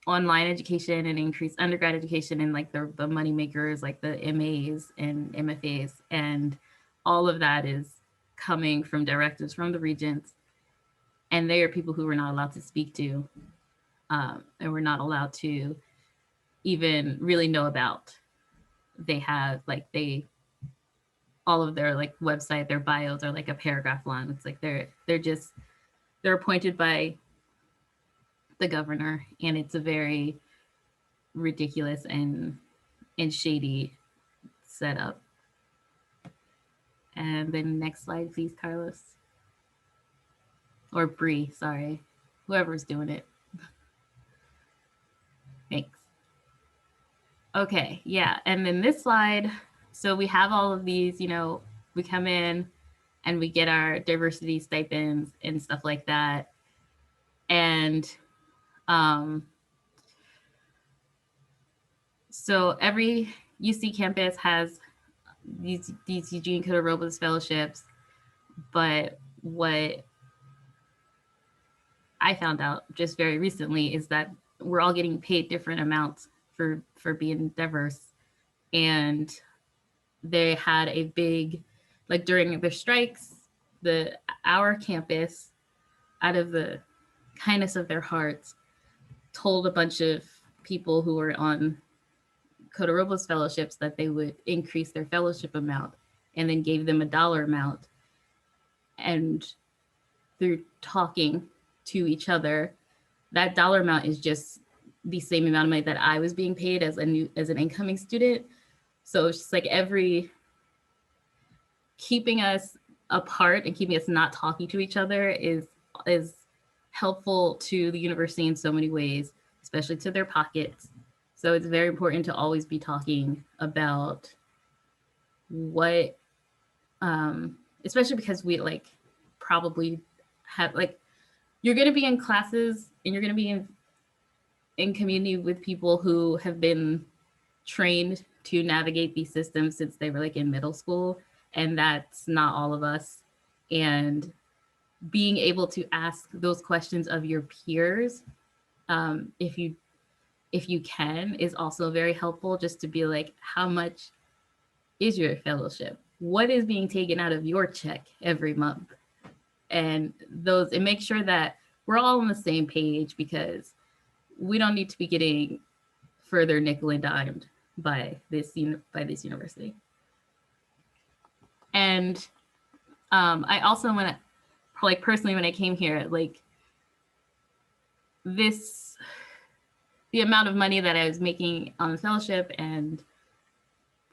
online education and increase undergrad education, and like the money makers like the MAs and MFAs, and all of that is coming from directives from the regents, and they are people who we're not allowed to speak to, and we're not allowed to even really know about. They have like all of their like website, their bios are like a paragraph long. It's like they're appointed by the governor, and it's a very ridiculous and shady setup. And then next slide, please, Carlos. Or Bree, sorry. Whoever's doing it. Thanks. Okay, yeah, and then this slide, so we have all of these, we come in and we get our diversity stipends and stuff like that. And so every UC campus has these Eugene Cotarobas fellowships, but what I found out just very recently is that we're all getting paid different amounts for being diverse. And they had a big, like during the strikes, our campus, out of the kindness of their hearts, told a bunch of people who were on Cotarobas fellowships that they would increase their fellowship amount, and then gave them a dollar amount. And through talking to each other, that dollar amount is just the same amount of money that I was being paid as an incoming student. So it's just like keeping us apart and keeping us not talking to each other is helpful to the university in so many ways, especially to their pockets. So it's very important to always be talking about what, especially because we like probably have like, you're going to be in classes and you're going to be in community with people who have been trained to navigate these systems since they were like in middle school, and that's not all of us. And being able to ask those questions of your peers, if you can, is also very helpful, just to be like, how much is your fellowship? What is being taken out of your check every month? And make sure that we're all on the same page, because we don't need to be getting further nickel and dimed by this university. And I also want to, like personally, when I came here, like the amount of money that I was making on the fellowship and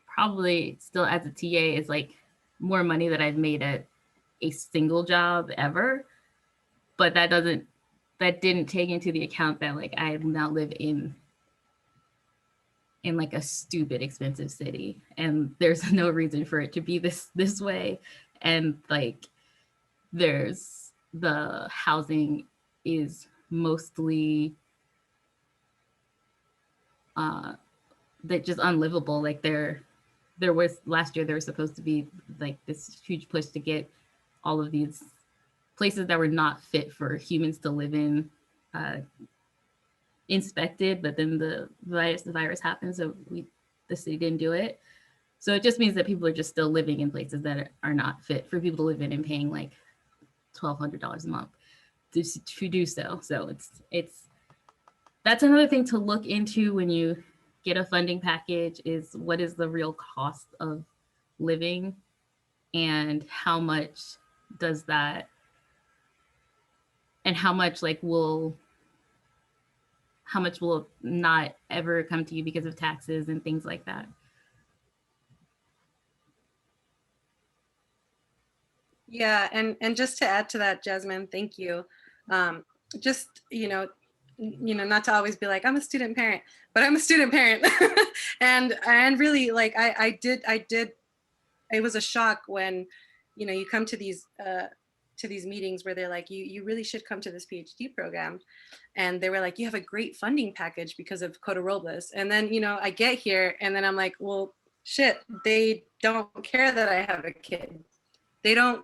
probably still as a TA is like more money that I've made at a single job ever. But that doesn't that didn't take into the account that like I now live in like a stupid expensive city, and there's no reason for it to be this way, and like there's the housing is mostly that just unlivable. Like there was last year there was supposed to be like this huge push to get all of these places that were not fit for humans to live in inspected, but then the virus happened, so the city didn't do it. So it just means that people are just still living in places that are not fit for people to live in and paying like $1,200 a month to do so. So that's another thing to look into when you get a funding package, is what is the real cost of living and how much does that, and how much will not ever come to you because of taxes and things like that. Yeah, and just to add to that, Jasmine, thank you. Just, not to always be like, I'm a student parent, but I'm a student parent. and really like I did, it was a shock when, you come to these meetings where they're like, you really should come to this PhD program. And they were like, you have a great funding package because of Cota Robles. And then, I get here and then I'm like, well, shit, they don't care that I have a kid. They don't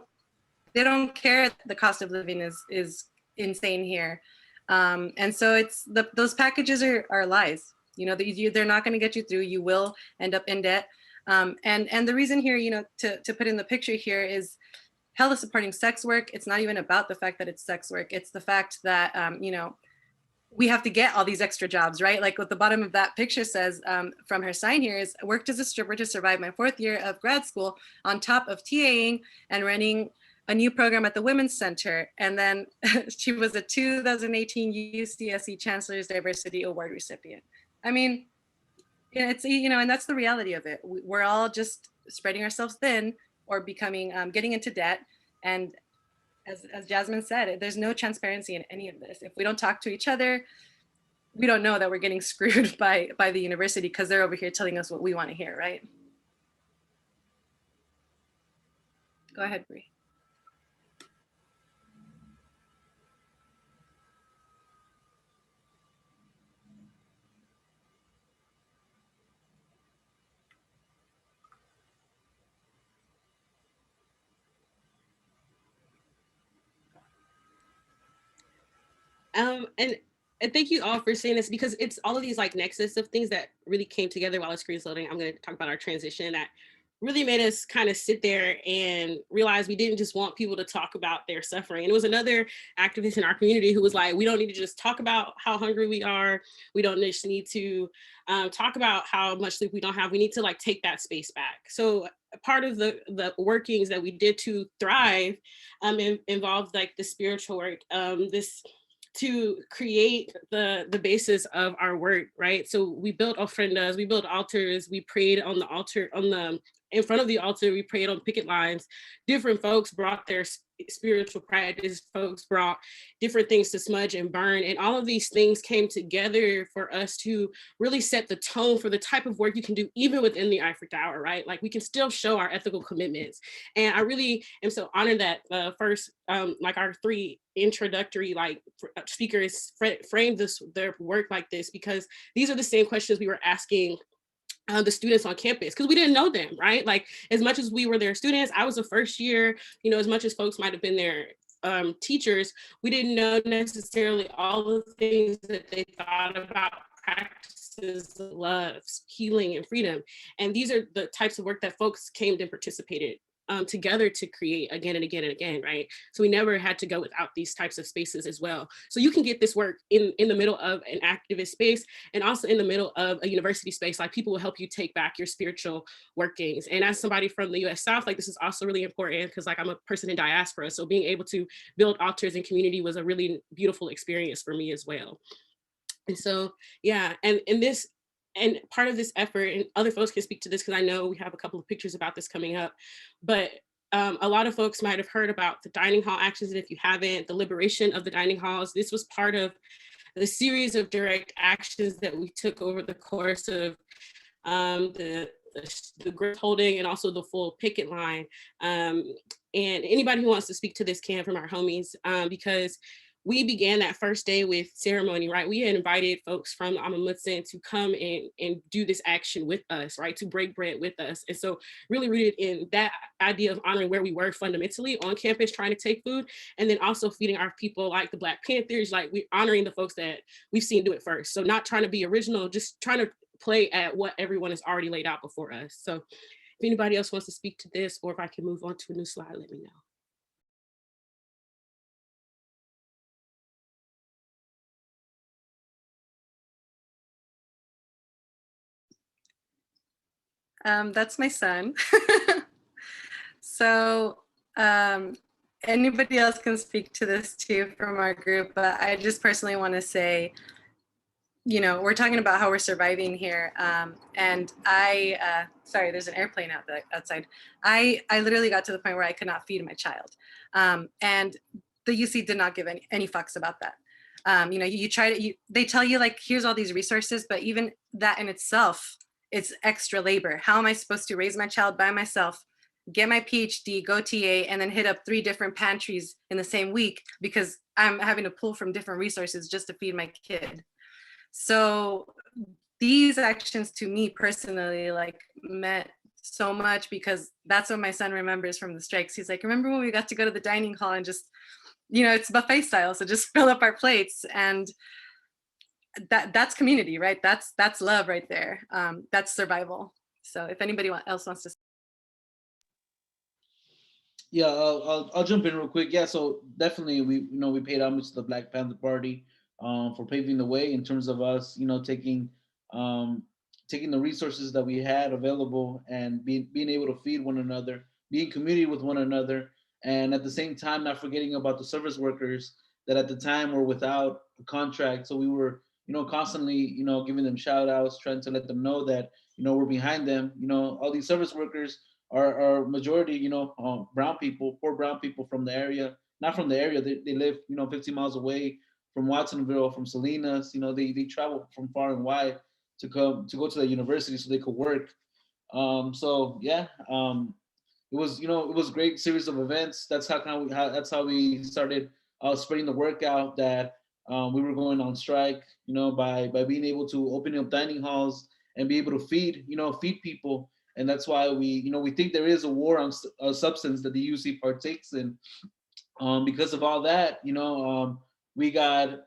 care the cost of living is insane here. And so it's those packages are lies. They're not going to get you through. You will end up in debt. And the reason here, to put in the picture here is hella supporting sex work. It's not even about the fact that it's sex work. It's the fact that, we have to get all these extra jobs, right? Like what the bottom of that picture says from her sign here is, worked as a stripper to survive my 4th year of grad school on top of TAing and running a new program at the Women's Center. And then she was a 2018 UCSC Chancellor's Diversity Award recipient. I mean, it's, and that's the reality of it. We're all just spreading ourselves thin or becoming, getting into debt. And as Jasmine said, there's no transparency in any of this. If we don't talk to each other, we don't know that we're getting screwed by the university because they're over here telling us what we want to hear, right? Go ahead, Bree. And thank you all for saying this, because it's all of these like nexus of things that really came together while the screen's loading. I'm going to talk about our transition that really made us kind of sit there and realize we didn't just want people to talk about their suffering. And it was another activist in our community who was like, we don't need to just talk about how hungry we are. We don't just need to talk about how much sleep we don't have. We need to like take that space back. So part of the workings that we did to thrive involved like the spiritual work, to create the basis of our work, right? So we built ofrendas, we built altars, we prayed on the altar, in front of the altar, we prayed on picket lines. Different folks brought their spiritual practice, folks brought different things to smudge and burn, and all of these things came together for us to really set the tone for the type of work you can do even within the Eiffel Tower, right? Like we can still show our ethical commitments. And I really am so honored that first, like our 3 introductory speakers framed their work like this, because these are the same questions we were asking the students on campus, because we didn't know them, right? Like as much as we were their students, I was a first year, as much as folks might've been their teachers, we didn't know necessarily all the things that they thought about practices, love, healing, and freedom. And these are the types of work that folks came and participated together to create again and again and again, right? So we never had to go without these types of spaces as well. So you can get this work in the middle of an activist space and also in the middle of a university space. Like people will help you take back your spiritual workings. And as somebody from the US South, like this is also really important because like I'm a person in diaspora. So being able to build altars in community was a really beautiful experience for me as well. And so, yeah, and part of this effort, and other folks can speak to this because I know we have a couple of pictures about this coming up, but a lot of folks might have heard about the dining hall actions, and if you haven't, the liberation of the dining halls. This was part of the series of direct actions that we took over the course of the grip holding and also the full picket line. And anybody who wants to speak to this can from our homies, because we began that first day with ceremony, right? We had invited folks from Amamutsen to come and do this action with us, right? To break bread with us. And so really rooted in that idea of honoring where we were fundamentally on campus, trying to take food, and then also feeding our people like the Black Panthers, like we honoring the folks that we've seen do it first. So not trying to be original, just trying to play at what everyone has already laid out before us. So if anybody else wants to speak to this, or if I can move on to a new slide, let me know. That's my son. So anybody else can speak to this too from our group, but I just personally want to say, you know, we're talking about how we're surviving here. And sorry, there's an airplane outside. I literally got to the point where I could not feed my child. And the UC did not give any fucks about that. You know, you try to, they tell you like, here's all these resources, but even that in itself, it's extra labor. How am I supposed to raise my child by myself, get my PhD, go TA, and then hit up 3 different pantries in the same week because I'm having to pull from different resources just to feed my kid? So these actions to me personally like meant so much, because that's what my son remembers from the strikes. He's like, remember when we got to go to the dining hall and just, you know, it's buffet style, so just fill up our plates. And that's community, right? That's love right there. That's survival. So if anybody else wants to. Yeah, I'll jump in real quick. Yeah, so definitely we paid homage to the Black Panther Party for paving the way in terms of us, taking the resources that we had available and being able to feed one another, being community with one another, and at the same time not forgetting about the service workers that at the time were without a contract. So we were constantly giving them shout outs, trying to let them know that we're behind them. All these service workers are majority, brown people, poor brown people from the area, not from the area. They live, 15 miles away from Watsonville, from Salinas. They travel from far and wide to go to the university so they could work. So yeah, it was a great series of events. That's how we started spreading the word out that we were going on strike. By being able to open up dining halls and be able to feed people. And that's why we think there is a war on substance that the UC partakes in. Because of all that, we got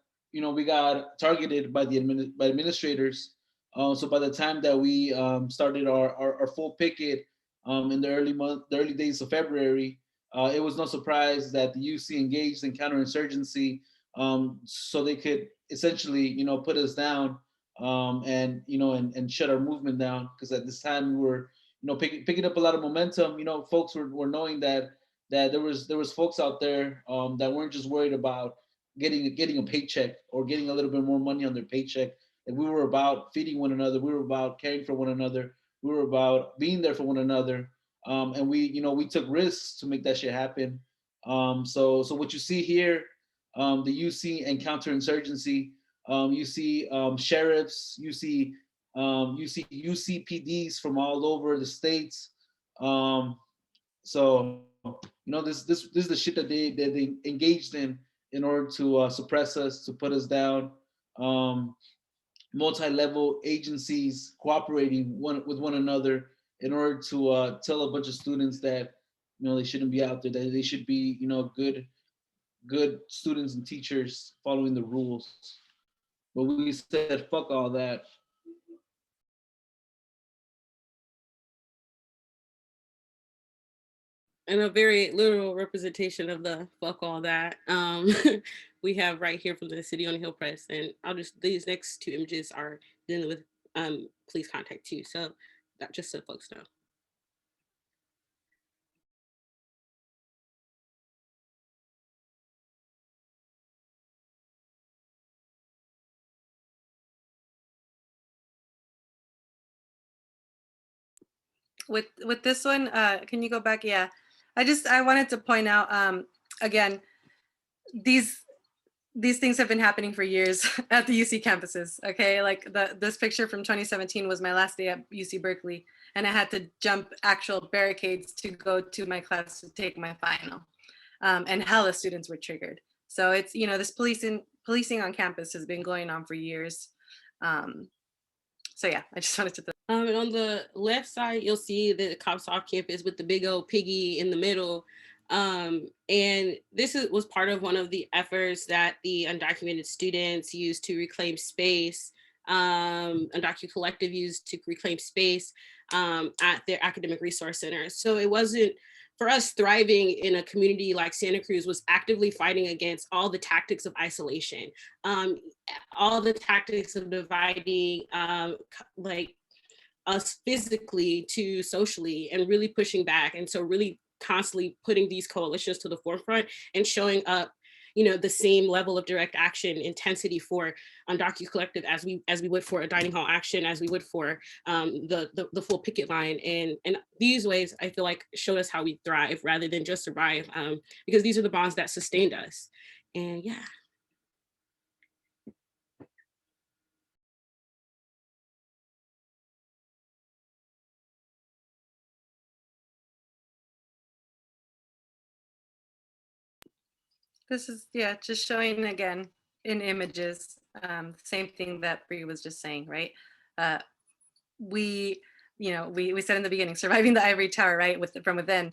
targeted by by administrators. So by the time that we started our full picket in the early days of February, it was no surprise that the UC engaged in counterinsurgency, so they could essentially put us down and shut our movement down. Because at this time we were picking up a lot of momentum. Folks were knowing that there was folks out there that weren't just worried about getting a paycheck or getting a little bit more money on their paycheck. And we were about feeding one another. We were about caring for one another. We were about being there for one another. And we took risks to make that shit happen. So what you see here, the UC and counterinsurgency, you see sheriffs, you see UCPDs from all over the states. So this is the shit that they engaged in order to suppress us, to put us down. Multi-level agencies cooperating with one another in order to tell a bunch of students that they shouldn't be out there, that they should be good students and teachers following the rules. But we said fuck all that. And a very literal representation of the fuck all that we have right here from the City on the Hill Press. And these next 2 images are dealing with police contact too. So that just so folks know. With this one, can you go back? Yeah. I wanted to point out, again, these things have been happening for years at the UC campuses, okay? Like this picture from 2017 was my last day at UC Berkeley, and I had to jump actual barricades to go to my class to take my final. And hella students were triggered. So it's, you know, this policing on campus has been going on for years. So yeah, I just wanted to. And on the left side, you'll see the cops off campus with the big old piggy in the middle. And this was part of one of the efforts that the undocumented students used to reclaim space, Undocumented Collective used to reclaim space at their academic resource centers. So it wasn't, for us, thriving in a community like Santa Cruz was actively fighting against all the tactics of isolation, all the tactics of dividing like us physically to socially, and really pushing back. And so really constantly putting these coalitions to the forefront and showing up, you know, the same level of direct action intensity for Undocumented Collective as we would for a dining hall action, as we would for the full picket line. And these ways, I feel like, showed us how we thrive rather than just survive, because these are the bonds that sustained us. And yeah. This is, yeah, just showing again in images, same thing that Bree was just saying, right? We, you know, we said in the beginning, surviving the ivory tower, right? From within,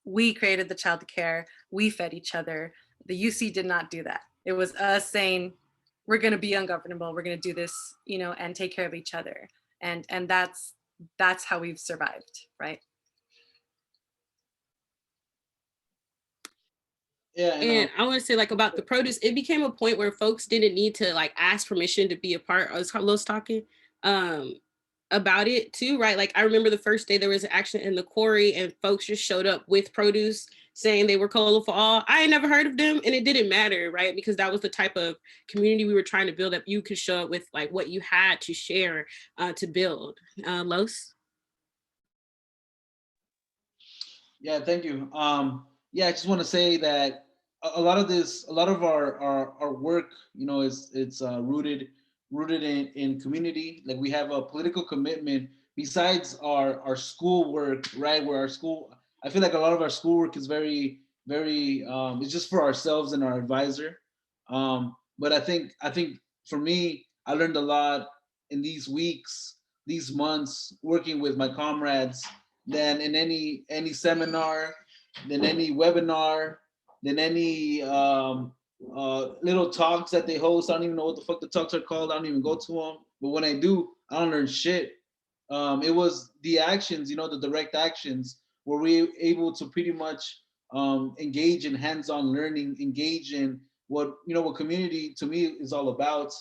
we created the child care, we fed each other. The UC did not do that. It was us saying, we're gonna be ungovernable, we're gonna do this, you know, and take care of each other. And that's how we've survived, right? Yeah, and I want to say, like, about the produce, it became a point where folks didn't need to like ask permission to be a part. I was talking about it too, right? Like, I remember the first day there was an action in the quarry and folks just showed up with produce saying they were Cola for All. I had never heard of them, and it didn't matter, right? Because that was the type of community we were trying to build up. You could show up with like what you had to share to build. Los? Yeah, thank you. Yeah, I just want to say that a lot of our work, you know, it's rooted in community. Like, we have a political commitment besides our school work, right? Where our school, I feel like a lot of our schoolwork is very it's just for ourselves and our advisor. But I think for me, I learned a lot in these weeks, these months, working with my comrades, than in any seminar, than any webinar, than any little talks that they host. I don't even know what the fuck the talks are called. I don't even go to them. But when I do, I don't learn shit. It was the actions, you know, the direct actions, where we able to pretty much engage in hands-on learning, engage in what community to me is all about.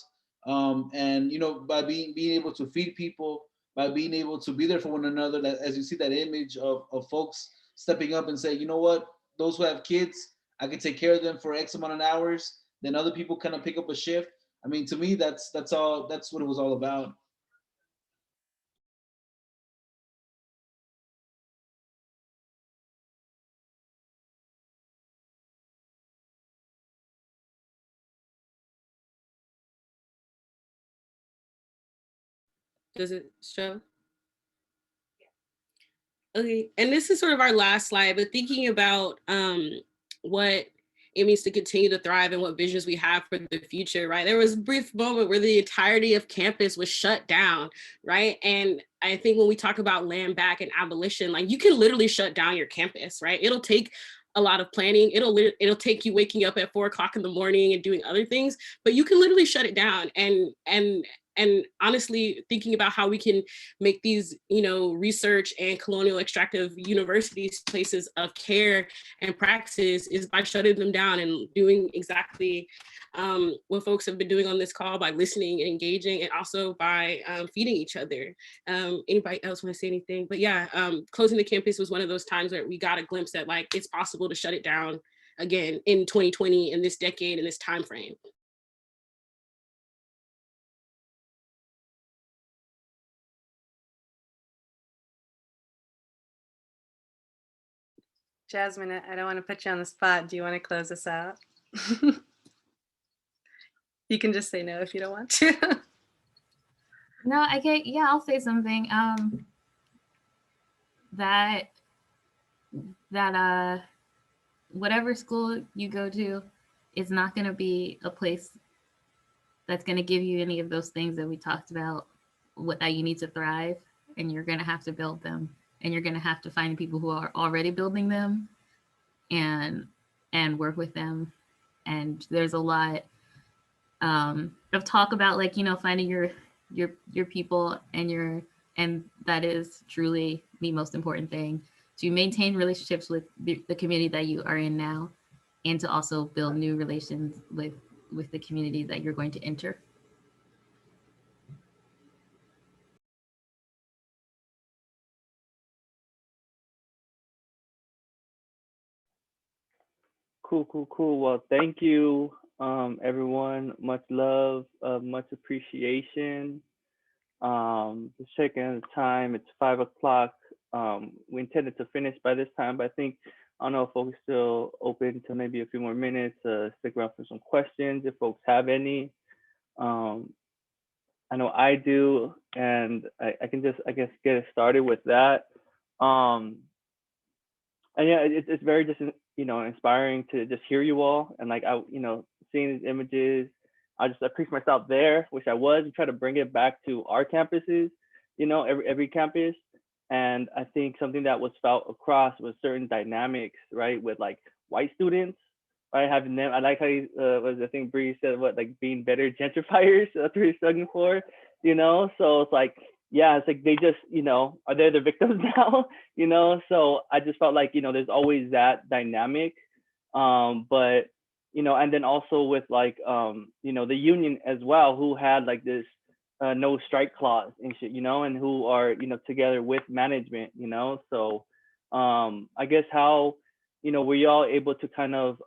And you know, by being able to feed people, by being able to be there for one another, that as you see that image of folks stepping up and say, you know what, those who have kids, I can take care of them for X amount of hours, then other people kind of pick up a shift. I mean, to me, that's what it was all about. Does it show? Okay, and this is sort of our last slide, but thinking about what it means to continue to thrive and what visions we have for the future, right? There was a brief moment where the entirety of campus was shut down, right? And I think when we talk about land back and abolition, like, you can literally shut down your campus, right? It'll take a lot of planning. It'll take you waking up at 4 o'clock in the morning and doing other things, but you can literally shut it down. And honestly, thinking about how we can make these, you know, research and colonial extractive universities places of care and praxis is by shutting them down and doing exactly what folks have been doing on this call, by listening and engaging, and also by feeding each other. Anybody else want to say anything? But yeah, closing the campus was one of those times where we got a glimpse that, like, it's possible to shut it down again in 2020, in this decade, in this time frame. Jasmine, I don't want to put you on the spot. Do you want to close us out? You can just say no if you don't want to. No, I can't. Yeah, I'll say something. That whatever school you go to is not going to be a place that's going to give you any of those things that we talked about, that you need to thrive, and you're going to have to build them, and you're going to have to find people who are already building them and work with them. And there's a lot of talk about, like, you know, finding your people, and that is truly the most important thing, to maintain relationships with the community that you are in now, and to also build new relations with the community that you're going to enter. Cool. Well, thank you, everyone. Much love, much appreciation. Just checking the time, it's 5 o'clock. We intended to finish by this time, but I think, I don't know if folks are still open to maybe a few more minutes, stick around for some questions if folks have any. I know I do, and I can just, I guess, get started with that. And yeah, it's very just, you know, inspiring to just hear you all, and like, you know, seeing these images, I preach myself there, which I was, and try to bring it back to our campuses, you know, every campus. And I think something that was felt across was certain dynamics, right, with like white students, right, having them. I like how you, I think Bree said, what, like being better gentrifiers. That's what you're struggling for, you know. So it's like, yeah, it's like they just, you know, are they the victims now, you know? So I just felt like, you know, there's always that dynamic, but you know, and then also with like, you know, the union as well, who had like this no strike clause and shit, you know, and who are, you know, together with management, you know. So I guess how, you know, were y'all able to kind of,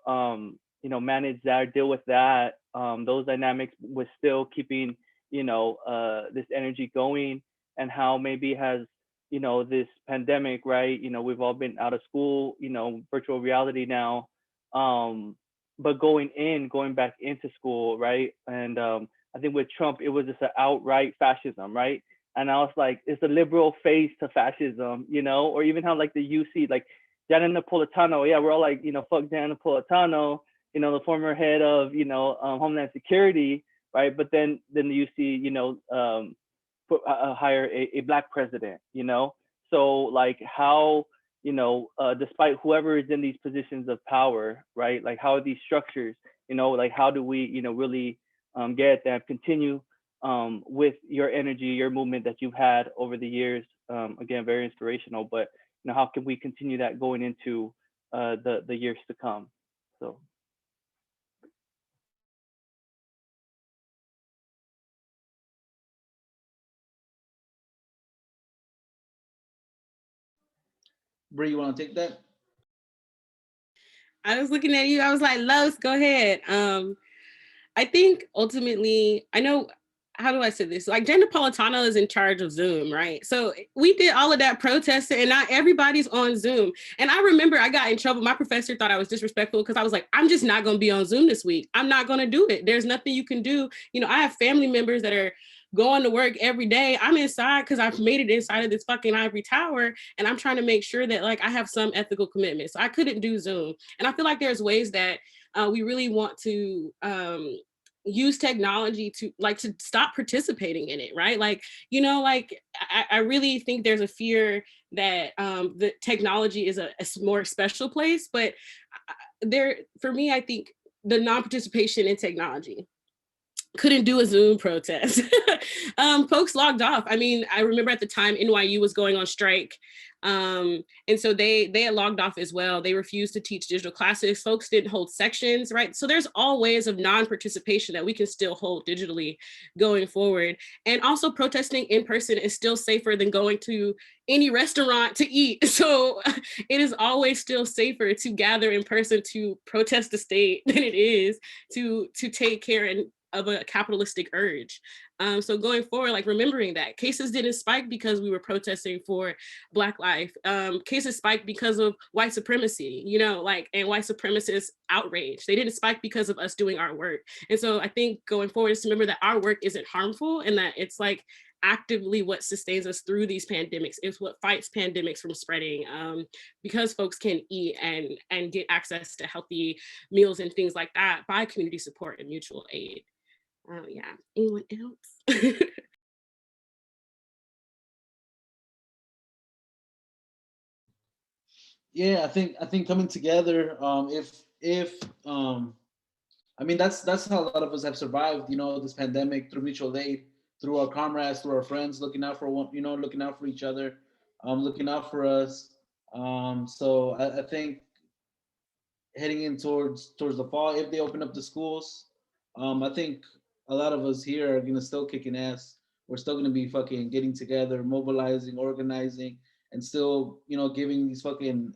you know, manage that, or deal with that, those dynamics, with still keeping, you know, this energy going, and how maybe has, you know, this pandemic, right, you know, we've all been out of school, you know, virtual reality now, but going back into school, right? And I think with Trump, it was just an outright fascism, right? And I was like, it's a liberal face to fascism, you know, or even how like the UC, like Gianna Napolitano, yeah, we're all like, you know, fuck Gianna Napolitano, you know, the former head of, you know, Homeland Security, right? But then the UC, you know, hire a Black president, you know? So like how, you know, despite whoever is in these positions of power, right? Like how are these structures, you know, like how do we, you know, really get at that, continue with your energy, your movement that you've had over the years? Again, very inspirational, but you know, how can we continue that going into the years to come? So. Bree, you want to take that? I was looking at you. I was like, Los, go ahead. I think ultimately, I know, how do I say this? Like, Jen Napolitano is in charge of Zoom, right? So we did all of that protesting, and not everybody's on Zoom. And I remember I got in trouble. My professor thought I was disrespectful because I was like, I'm just not going to be on Zoom this week. I'm not going to do it. There's nothing you can do. You know, I have family members that are going to work every day. I'm inside because I've made it inside of this fucking ivory tower, and I'm trying to make sure that like I have some ethical commitment. So I couldn't do Zoom. And I feel like there's ways that we really want to use technology to stop participating in it, right? Like, you know, like I really think there's a fear that the technology is a more special place, but for me, I think the non-participation in technology, couldn't do a Zoom protest. Folks logged off. I mean, I remember at the time NYU was going on strike. And so they had logged off as well. They refused to teach digital classes. Folks didn't hold sections, right? So there's all ways of non-participation that we can still hold digitally going forward. And also protesting in person is still safer than going to any restaurant to eat. So it is always still safer to gather in person to protest the state than it is to take care of a capitalistic urge. So going forward, like remembering that cases didn't spike because we were protesting for Black life. Cases spiked because of white supremacy, you know, like, and white supremacist outrage. They didn't spike because of us doing our work. And so I think going forward is to remember that our work isn't harmful and that it's like actively what sustains us through these pandemics. It's what fights pandemics from spreading, because folks can eat and get access to healthy meals and things like that by community support and mutual aid. Yeah, anyone else? Yeah, I think coming together, if I mean that's how a lot of us have survived, you know, this pandemic, through mutual aid, through our comrades, through our friends, looking out for one, you know, looking out for each other, looking out for us. So I think heading in towards the fall, if they open up the schools, I think a lot of us here are gonna still kicking ass. We're still gonna be fucking getting together, mobilizing, organizing, and still, you know, giving these fucking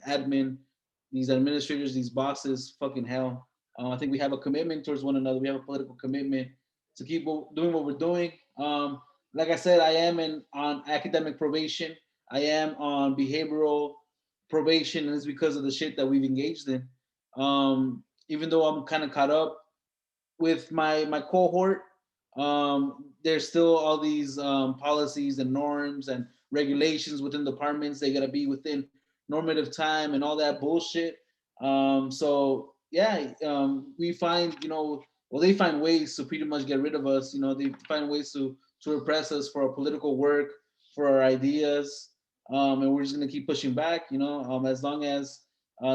these administrators, these bosses, fucking hell. I think we have a commitment towards one another. We have a political commitment to keep doing what we're doing. Like I said, I am on academic probation. I am on behavioral probation, and it's because of the shit that we've engaged in. Even though I'm kind of caught up with my cohort, there's still all these policies and norms and regulations within departments. They gotta be within normative time and all that bullshit. So yeah, we find, you know, well, they find ways to pretty much get rid of us. You know, they find ways to repress us for our political work, for our ideas, and we're just gonna keep pushing back. You know, as long as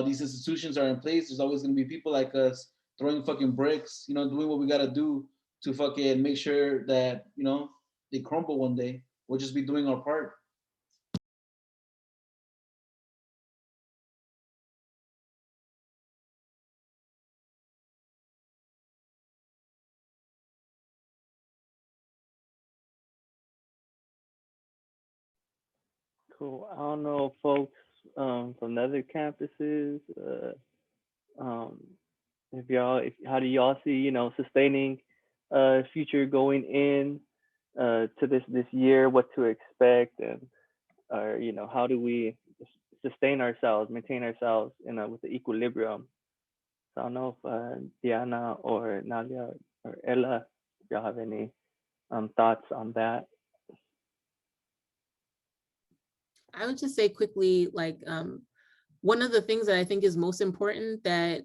these institutions are in place, there's always gonna be people like us throwing fucking bricks, you know, doing what we gotta do to fucking make sure that, you know, they crumble one day. We'll just be doing our part. Cool. I don't know, folks from the other campuses, if how do y'all see, you know, sustaining future going in to this year, what to expect, and or you know, how do we sustain ourselves, maintain ourselves in with the equilibrium? So I don't know if Diana or Nalia or Ella, if y'all have any thoughts on that. I would just say quickly, like, one of the things that I think is most important that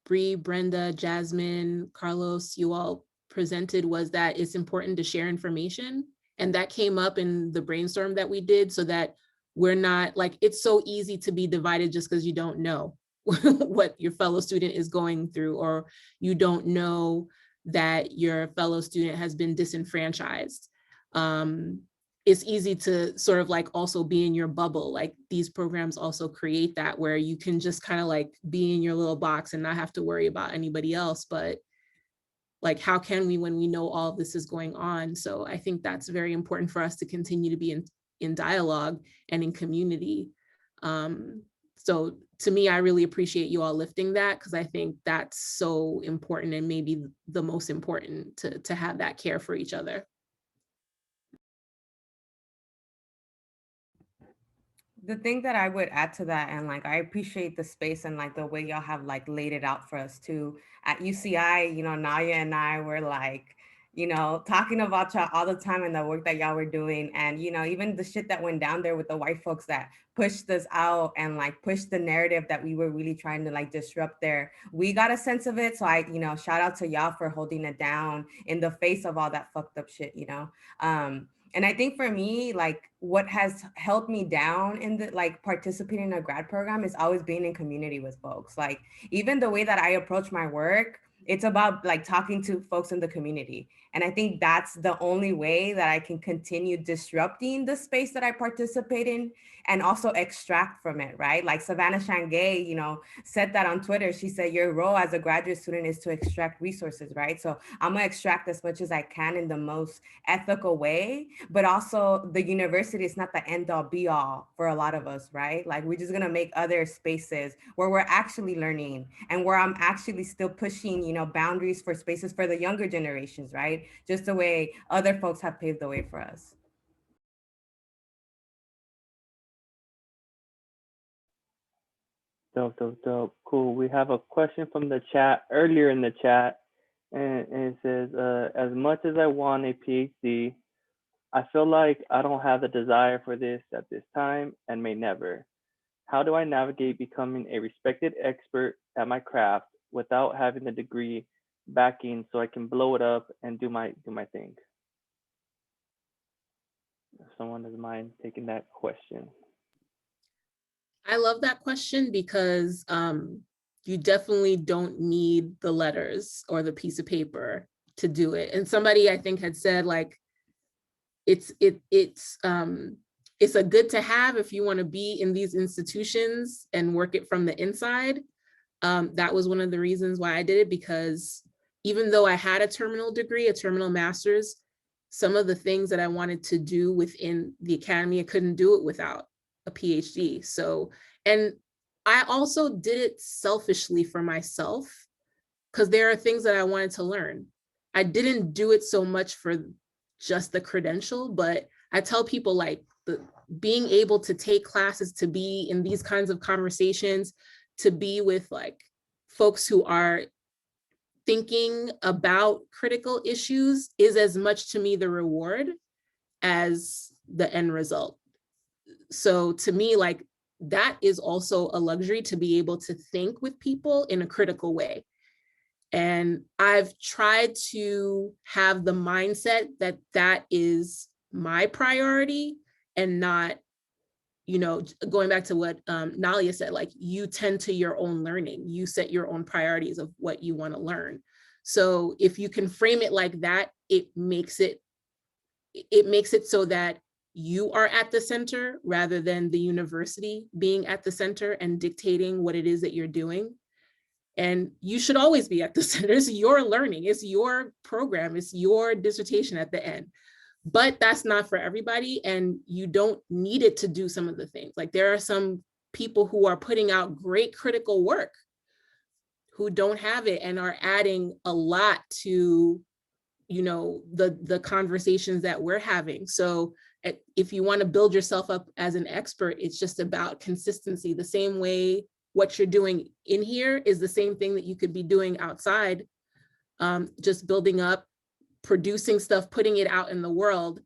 Bree, Brenda, Jasmine, Carlos, you all presented was that it's important to share information. And that came up in the brainstorm that we did, so that we're not like, it's so easy to be divided just because you don't know what your fellow student is going through, or you don't know that your fellow student has been disenfranchised. It's easy to sort of like also be in your bubble. Like these programs also create that, where you can just kind of like be in your little box and not have to worry about anybody else. But like, how can we when we know all of this is going on? So I think that's very important for us to continue to be in dialogue and in community. So to me, I really appreciate you all lifting that, because I think that's so important, and maybe the most important, to have that care for each other. The thing that I would add to that, and like I appreciate the space and like the way y'all have like laid it out for us too. At UCI, you know, Naya and I were like, you know, talking about y'all all the time and the work that y'all were doing. And, you know, even the shit that went down there with the white folks that pushed us out and like pushed the narrative that we were really trying to like disrupt there. We got a sense of it. So I, you know, shout out to y'all for holding it down in the face of all that fucked up shit, you know? And I think for me, like what has held me down in the like participating in a grad program is always being in community with folks. Like even the way that I approach my work, it's about like talking to folks in the community. And I think that's the only way that I can continue disrupting the space that I participate in and also extract from it, right? Like Savannah Shangay, you know, said that on Twitter. She said, your role as a graduate student is to extract resources, right? So I'm gonna extract as much as I can in the most ethical way, but also the university is not the end all be all for a lot of us, right? Like we're just gonna make other spaces where we're actually learning and where I'm actually still pushing, you boundaries for spaces for the younger generations, right? Just the way other folks have paved the way for us. Dope, dope, dope. Cool. We have a question from the chat earlier in the chat, and it says, as much as I want a PhD, I feel like I don't have the desire for this at this time and may never. How do I navigate becoming a respected expert at my craft without having the degree backing so I can blow it up and do my thing? If someone doesn't mind taking that question. I love that question because you definitely don't need the letters or the piece of paper to do it. And somebody I think had said like, it's a good to have if you want to be in these institutions and work it from the inside. That was one of the reasons why I did it, because even though I had a terminal degree, a terminal master's, some of the things that I wanted to do within the academy, I couldn't do it without a PhD. So, and I also did it selfishly for myself because there are things that I wanted to learn. I didn't do it so much for just the credential, but I tell people like being able to take classes, to be in these kinds of conversations, to be with like folks who are thinking about critical issues is as much to me the reward as the end result. So to me, like that is also a luxury, to be able to think with people in a critical way. And I've tried to have the mindset that that is my priority and not, you know, going back to what Nalia said, like you tend to your own learning, you set your own priorities of what you want to learn. So if you can frame it like that, it makes it so that you are at the center rather than the university being at the center and dictating what it is that you're doing. And you should always be at the center. It's your learning, it's your program, it's your dissertation at the end. But that's not for everybody, and you don't need it to do some of the things. Like there are some people who are putting out great critical work who don't have it and are adding a lot to, you know, the conversations that we're having. So if you want to build yourself up as an expert, it's just about consistency. The same way what you're doing in here is the same thing that you could be doing outside, just building up, producing stuff, putting it out in the world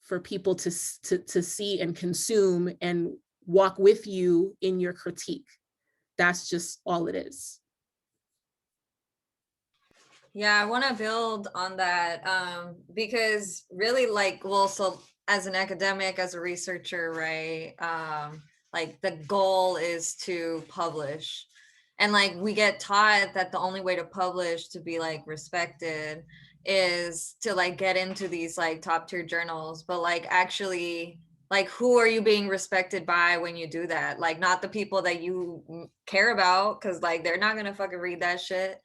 for people to see and consume and walk with you in your critique. That's just all it is. Yeah, I want to build on that because really like, well, so as an academic, as a researcher, right, like the goal is to publish. And like we get taught that the only way to publish, to be like respected, is to like get into these like top tier journals. But like actually, like who are you being respected by when you do that? Like not the people that you care about, because like they're not gonna fucking read that shit.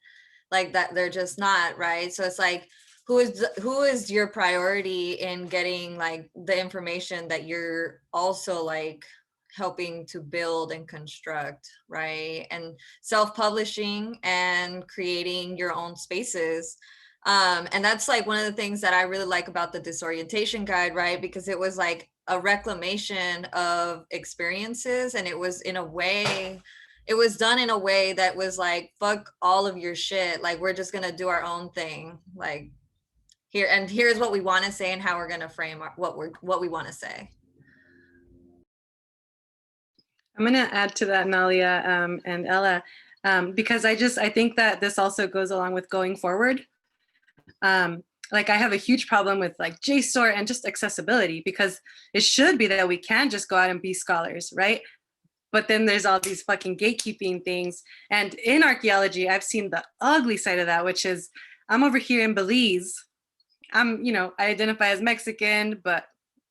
Like that, they're just not, right? So it's like, who is your priority in getting like the information that you're also like helping to build and construct, right? And self-publishing and creating your own spaces. And that's like one of the things that I really like about the disorientation guide, right? Because it was like a reclamation of experiences, and it was in a way, it was done in a way that was like, fuck all of your shit. Like, we're just gonna do our own thing. Like here's what we want to say and how we're gonna frame what we want to say. I'm gonna add to that, Nalia and Ella, because I think that this also goes along with going forward. Like I have a huge problem with like JSTOR and just accessibility, because it should be that we can just go out and be scholars, right? But then there's all these fucking gatekeeping things. And in archaeology, I've seen the ugly side of that, which is I'm over here in Belize. I identify as Mexican, but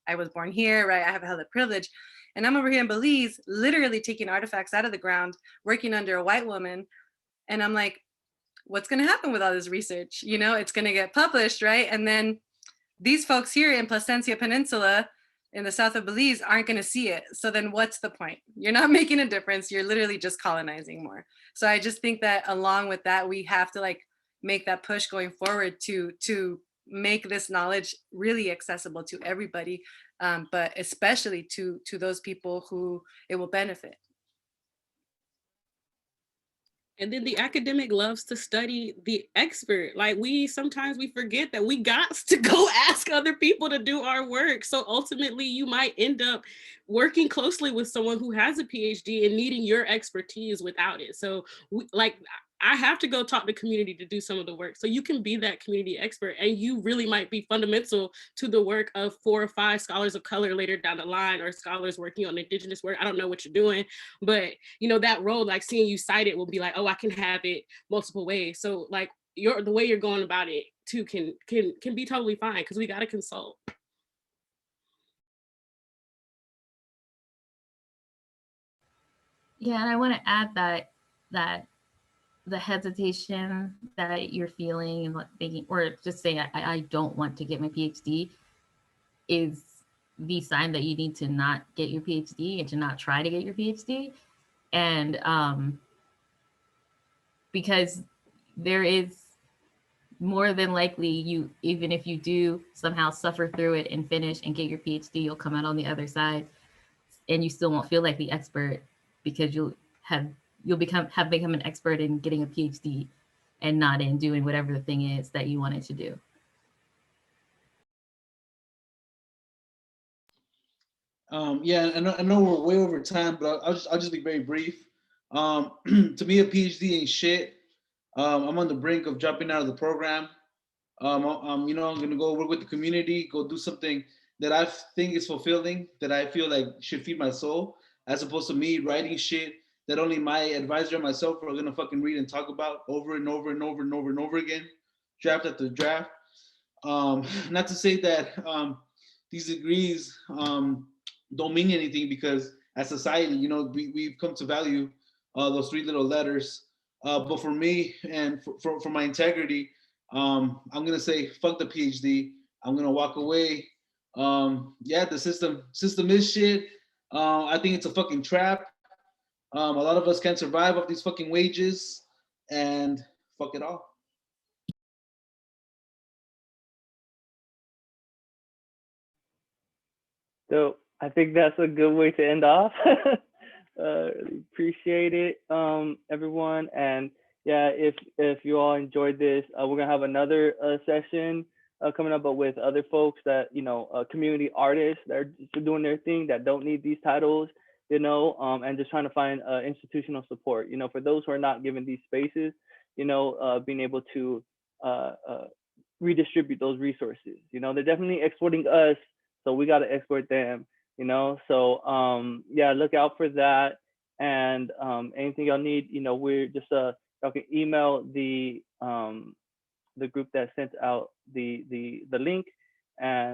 I was born here, right? I have held a privilege. And I'm over here in Belize, literally taking artifacts out of the ground, working under a white woman. And I'm like, what's gonna happen with all this research? You know, it's gonna get published, right? And then these folks here in Placencia Peninsula, in the south of Belize, aren't gonna see it. So then what's the point? You're not making a difference. You're literally just colonizing more. So I just think that along with that, we have to like make that push going forward to make this knowledge really accessible to everybody, but especially to those people who it will benefit. And then the academic loves to study the expert. Like sometimes we forget that we got to go ask other people to do our work. So ultimately you might end up working closely with someone who has a PhD and needing your expertise without it. So I have to go talk to community to do some of the work. So you can be that community expert, and you really might be fundamental to the work of 4 or 5 scholars of color later down the line, or scholars working on indigenous work. I don't know what you're doing, but that role, like seeing you cited will be like, oh, I can have it multiple ways. So like the way you're going about it too can be totally fine, because we got to consult. Yeah, and I want to add that the hesitation that you're feeling and thinking, or just saying, I don't want to get my PhD, is the sign that you need to not get your PhD and to not try to get your PhD. And because there is more than likely, even if you do somehow suffer through it and finish and get your PhD, you'll come out on the other side and you still won't feel like the expert, because you'll become an expert in getting a PhD and not in doing whatever the thing is that you wanted to do. Yeah, I know we're way over time, but I'll just be very brief. To me, a PhD ain't shit. I'm on the brink of dropping out of the program. I'm gonna go work with the community, go do something that I think is fulfilling, that I feel like should feed my soul, as opposed to me writing shit that only my advisor and myself are gonna fucking read and talk about over and over and over and over and over again, draft after draft. Not to say that these degrees don't mean anything, because as society, we've come to value those 3 little letters. But for me and for my integrity, I'm gonna say fuck the PhD. I'm gonna walk away. Yeah, the system is shit. I think it's a fucking trap. A lot of us can't survive off these fucking wages, and fuck it all. So I think that's a good way to end off. Appreciate it, everyone. And yeah, if you all enjoyed this, we're gonna have another session coming up, but with other folks that community artists that are doing their thing, that don't need these titles, and just trying to find institutional support. For those who are not given these spaces, being able to redistribute those resources. They're definitely exporting us, so we got to export them. So yeah, look out for that. And anything y'all need, we're just y'all can email the group that sent out the link, and